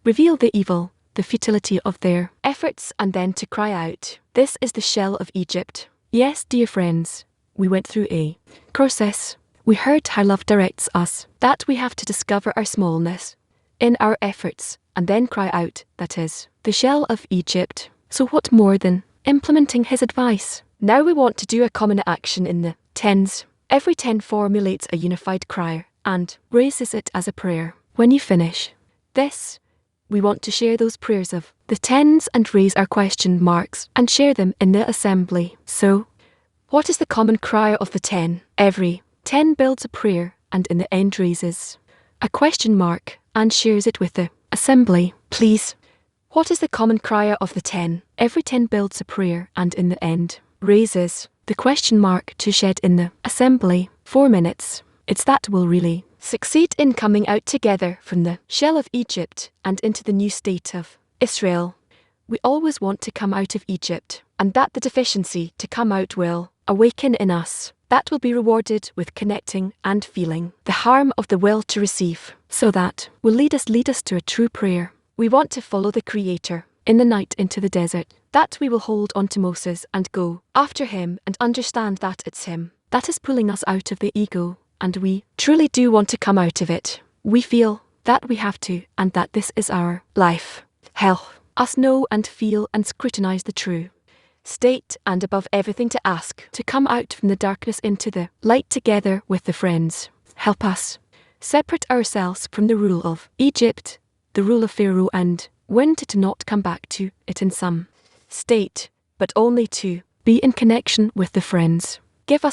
reveal the evil, the futility of their efforts, and then to cry out. This is the shell of Egypt. Yes, dear friends, we went through a process. We heard how love directs us, that we have to discover our smallness in our efforts, and then cry out. That is the shell of Egypt. So what more than implementing His advice? Now we want to do a common action in the tens. Every 10 formulates a unified cry and raises it as a prayer. When you finish this, we want to share those prayers of the tens and raise our question marks and share them in the assembly. So, what is the common cry of the 10? Every 10 builds a prayer and in the end raises a question mark and shares it with the assembly. Please, What is the common cry of the 10? Every 10 builds a prayer and in the end raises the question mark to shed in the assembly. 4 minutes. It's that will really succeed in coming out together from the shell of Egypt and into the new state of Israel. We always want to come out of Egypt, and that the deficiency to come out will awaken in us. That will be rewarded with connecting and feeling the harm of the will to receive, so that will lead us to a true prayer. We want to follow the Creator in the night into the desert, that we will hold on to Moses and go after him and understand that it's him that is pulling us out of the ego, and we truly do want to come out of it. We feel that we have to, and that this is our life. Help us know and feel and scrutinize the true state, and above everything to ask to come out from the darkness into the light together with the friends. Help us separate ourselves from the rule of Egypt, the rule of Pharaoh, and when to not come back to it in some state, but only to be in connection with the friends. Give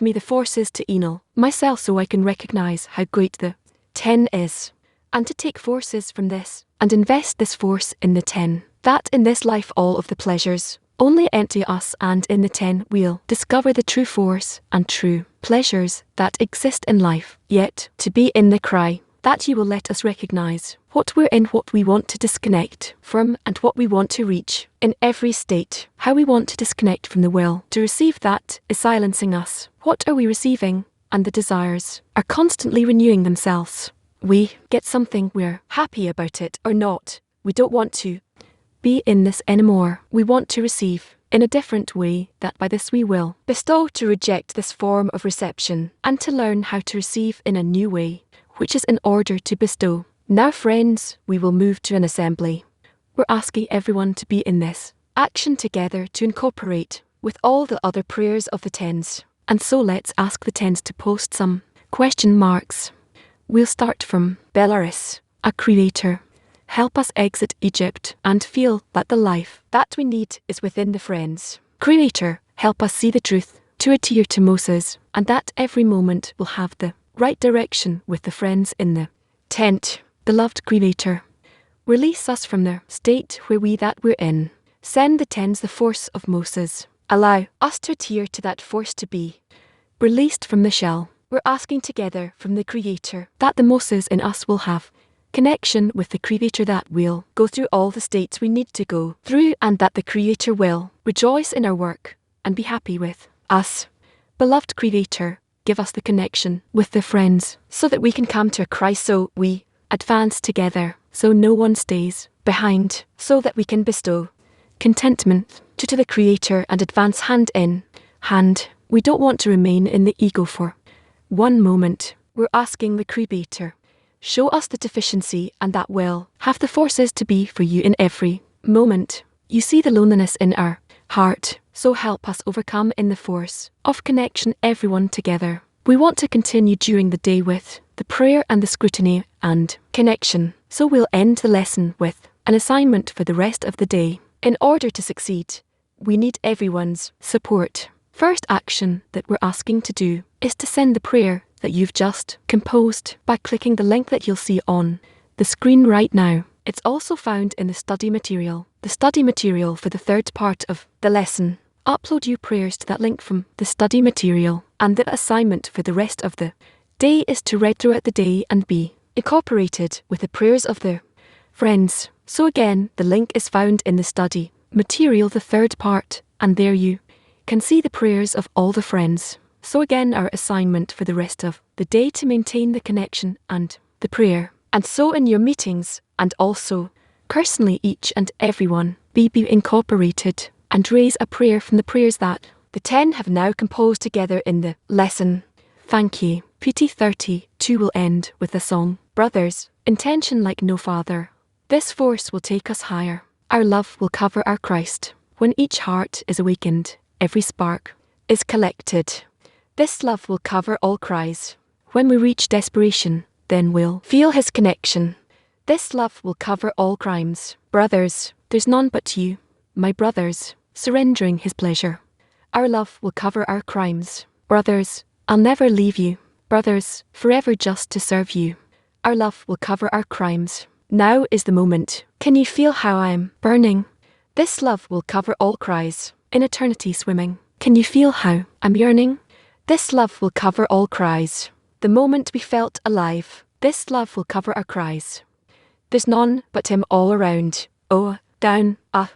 me the forces to enal myself so I can recognize how great the 10 is, and to take forces from this and invest this force in the 10, that in this life all of the pleasures only empty us, and in the 10 we'll discover the true force and true pleasures that exist in life. Yet to be in the cry that you will let us recognize what we're in, what we want to disconnect from, and what we want to reach in every state. How we want to disconnect from the will to receive that is silencing us. What are we receiving? And the desires are constantly renewing themselves. We get something, we're happy about it or not. We don't want to be in this anymore. We want to receive in a different way, that by this we will bestow, to reject this form of reception and to learn how to receive in a new way, which is in order to bestow. Now friends, we will move to an assembly. We're asking everyone to be in this action together to incorporate with all the other prayers of the 10s. And so let's ask the 10s to post some question marks. We'll start from Belarus. A Creator, help us exit Egypt and feel that the life that we need is within the friends. Creator, help us see the truth to adhere to Moses, and that every moment will have the right direction with the friends in the tent. Beloved Creator, release us from the state where we're in. Send the 10s the force of Moses. Allow us to adhere to that force to be released from the shell. We're asking together from the Creator that the Moses in us will have connection with the Creator, that we'll go through all the states we need to go through, and that the Creator will rejoice in our work and be happy with us. Beloved Creator, give us the connection with the friends so that we can come to a Christ, so we advance together, so no one stays behind, so that we can bestow contentment to the Creator and advance hand in hand. We don't want to remain in the ego for one moment. We're asking the Creator, show us the deficiency, and that will have the forces to be for you in every moment. You see the loneliness in our heart, so help us overcome in the force of connection, everyone together. We want to continue during the day with the prayer and the scrutiny and connection, so we'll end the lesson with an assignment for the rest of the day. In order to succeed, we need everyone's support. First action that we're asking to do is to send the prayer that you've just composed by clicking the link that you'll see on the screen right now. It's also found in the study material for the third part of the lesson. Upload your prayers to that link from the study material, and the assignment for the rest of the day is to read throughout the day and be incorporated with the prayers of the friends. So again, the link is found in the study material, the third part, and there you can see the prayers of all the friends. So again, our assignment for the rest of the day to maintain the connection and the prayer. And so in your meetings, and also personally, each and everyone be incorporated and raise a prayer from the prayers that the 10 have now composed together in the lesson. Thank you. PT 32 will end with a song. Brothers, intention like no father. This force will take us higher. Our love will cover our Christ. When each heart is awakened, every spark is collected. This love will cover all cries. When we reach desperation, then we'll feel His connection. This love will cover all crimes. Brothers, there's none but you, my brothers, surrendering His pleasure. Our love will cover our crimes. Brothers, I'll never leave you. Brothers, forever just to serve you. Our love will cover our crimes. Now is the moment. Can you feel how I am burning? This love will cover all cries. In eternity swimming. Can you feel how I'm yearning? This love will cover all cries. The moment we felt alive. This love will cover our cries. There's none but him all around. Oh, down, ah.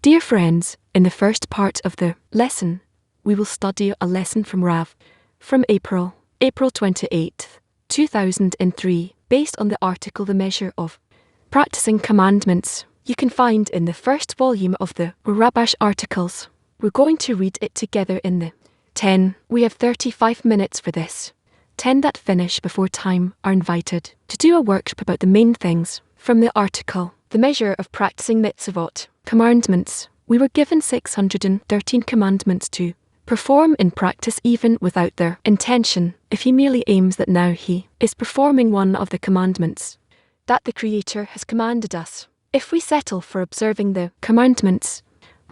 Dear friends, in the first part of the lesson, we will study a lesson from Rav, from April 28th, 2003, based on the article The Measure of Practicing Commandments. You can find in the first volume of the Rabash articles. We're going to read it together in the 10. We have 35 minutes for this. 10 that finish before time are invited to do a workshop about the main things from the article. The measure of practicing mitzvot, commandments. We were given 613 commandments to perform in practice even without their intention. If he merely aims that now he is performing one of the commandments that the Creator has commanded us. If we settle for observing the commandments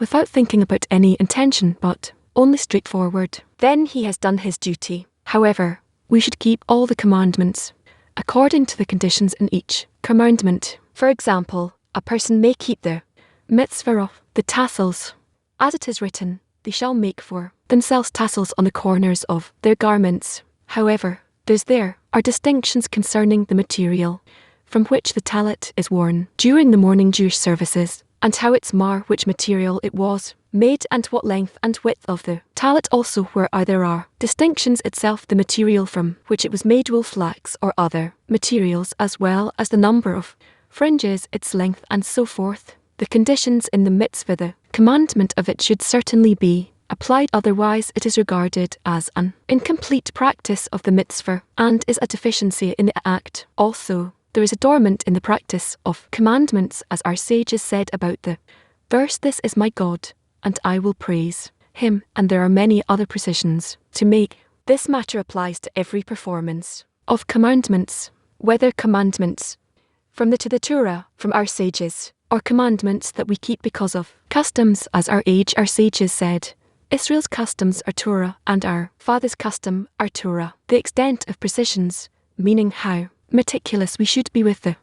without thinking about any intention but only straightforward, then he has done his duty. However, we should keep all the commandments according to the conditions in each commandment. For example, a person may keep the mitzvah of the tassels. As it is written, they shall make for themselves tassels on the corners of their garments. However, there are distinctions concerning the material from which the talit is worn during the morning Jewish services, and how its mar which material it was made and what length and width of the talit also where there are distinctions itself the material from which it was made, wool, flax or other materials, as well as the number of fringes, its length and so forth. The conditions in the mitzvah, the commandment of it should certainly be applied, otherwise it is regarded as an incomplete practice of the mitzvah and is a deficiency in the act. Also, there is adornment in the practice of commandments, as our sages said about the verse, "This is my God, and I will praise him," and there are many other precisions to make. This matter applies to every performance of commandments, whether commandments from the Torah, from our sages, or commandments that we keep because of customs, as our sages said. Israel's customs are Torah, and our father's custom are Torah. The extent of precisions, meaning how meticulous we should be with the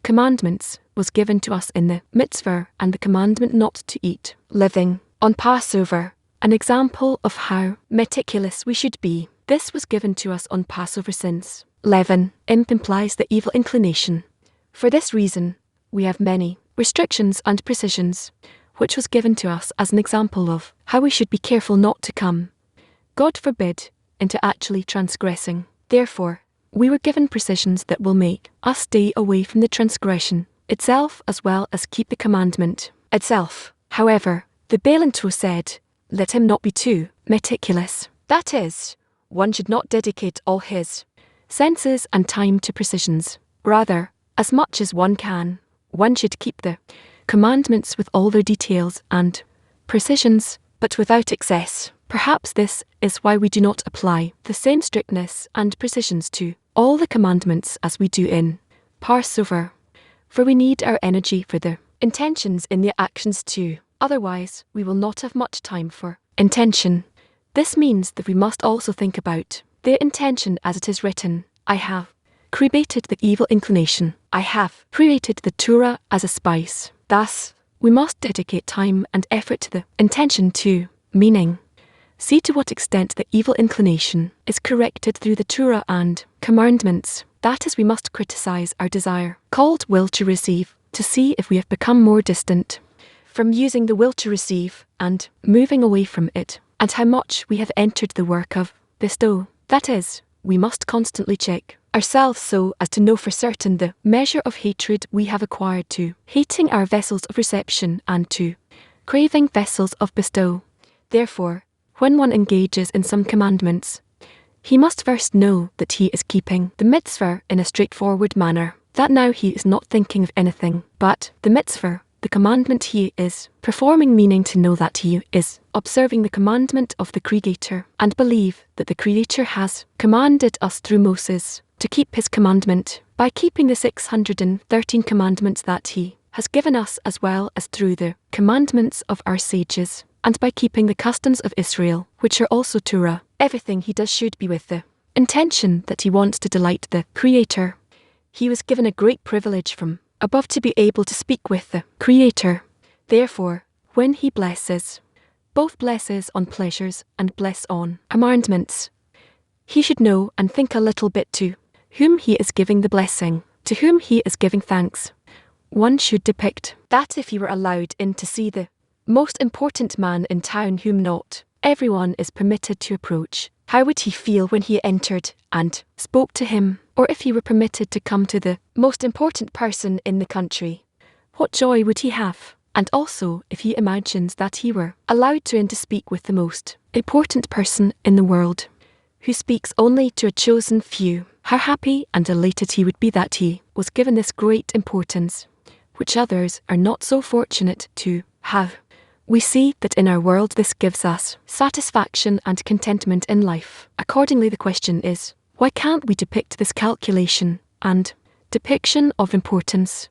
commandments, was given to us in the mitzvah and the commandment not to eat living on Passover. An example of how meticulous we should be. This was given to us on Passover since leaven implies the evil inclination. For this reason, we have many restrictions and precisions, which was given to us as an example of how we should be careful not to come, God forbid, into actually transgressing. Therefore, we were given precisions that will make us stay away from the transgression itself as well as keep the commandment itself. However, the Balanto said, "Let him not be too meticulous." That is, one should not dedicate all his senses and time to precisions. Rather, as much as one can, one should keep the commandments with all their details and precisions, but without excess. Perhaps this is why we do not apply the same strictness and precisions to all the commandments as we do in Passover, for we need our energy for the intentions in the actions too. Otherwise, we will not have much time for intention. This means that we must also think about the intention, as it is written, "I have created the evil inclination. I have created the Torah as a spice." Thus, we must dedicate time and effort to the intention too, meaning, see to what extent the evil inclination is corrected through the Torah and commandments. That is, we must criticize our desire, called will to receive, to see if we have become more distant from using the will to receive and moving away from it, and how much we have entered the work of bestow. That is, we must constantly check ourselves so as to know for certain the measure of hatred we have acquired to hating our vessels of reception and to craving vessels of bestow. Therefore, when one engages in some commandments, he must first know that he is keeping the mitzvah in a straightforward manner, that now he is not thinking of anything but the mitzvah, the commandment he is performing, meaning to know that he is observing the commandment of the Creator, and believe that the Creator has commanded us through Moses to keep his commandment by keeping the 613 commandments that he has given us, as well as through the commandments of our sages, and by keeping the customs of Israel, which are also Torah. Everything he does should be with the intention that he wants to delight the Creator. He was given a great privilege from above to be able to speak with the Creator. Therefore, when he blesses, both blesses on pleasures and bless on commandments, he should know and think a little bit to whom he is giving the blessing, to whom he is giving thanks. One should depict that if he were allowed in to see the most important man in town whom not everyone is permitted to approach, how would he feel when he entered and spoke to him? Or if he were permitted to come to the most important person in the country, what joy would he have? And also, if he imagines that he were allowed to speak with the most important person in the world, who speaks only to a chosen few, how happy and elated he would be that he was given this great importance, which others are not so fortunate to have. We see that in our world this gives us satisfaction and contentment in life. Accordingly, the question is, why can't we depict this calculation and depiction of importance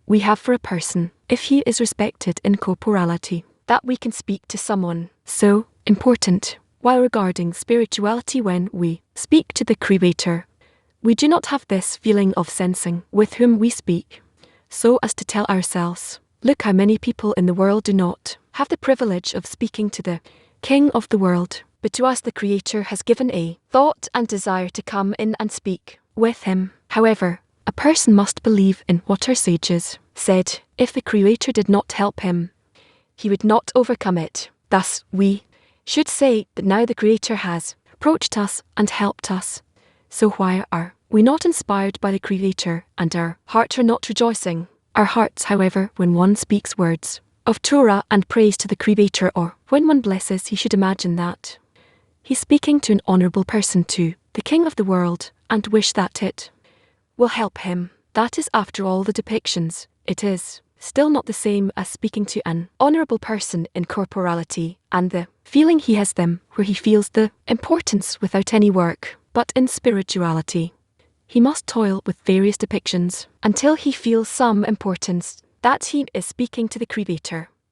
we have for a person, if he is respected in corporality, that we can speak to someone so important, while regarding spirituality when we speak to the Creator, we do not have this feeling of sensing with whom we speak, so as to tell ourselves, look how many people in the world do not have the privilege of speaking to the King of the world, but to us the Creator has given a thought and desire to come in and speak with him. However, a person must believe in what our sages said, if the Creator did not help him, he would not overcome it. Thus, we should say that now the Creator has approached us and helped us. So why are we not inspired by the Creator and our hearts are not rejoicing? Our hearts, however, when one speaks words of Torah and praise to the Creator, or when one blesses, he should imagine that he's speaking to an honourable person, to the King of the world, and wish that it will help him. That is, after all the depictions, it is still not the same as speaking to an honourable person in corporality, and the feeling he has them, where he feels the importance without any work. But in spirituality, he must toil with various depictions, until he feels some importance that he is speaking to the Creator.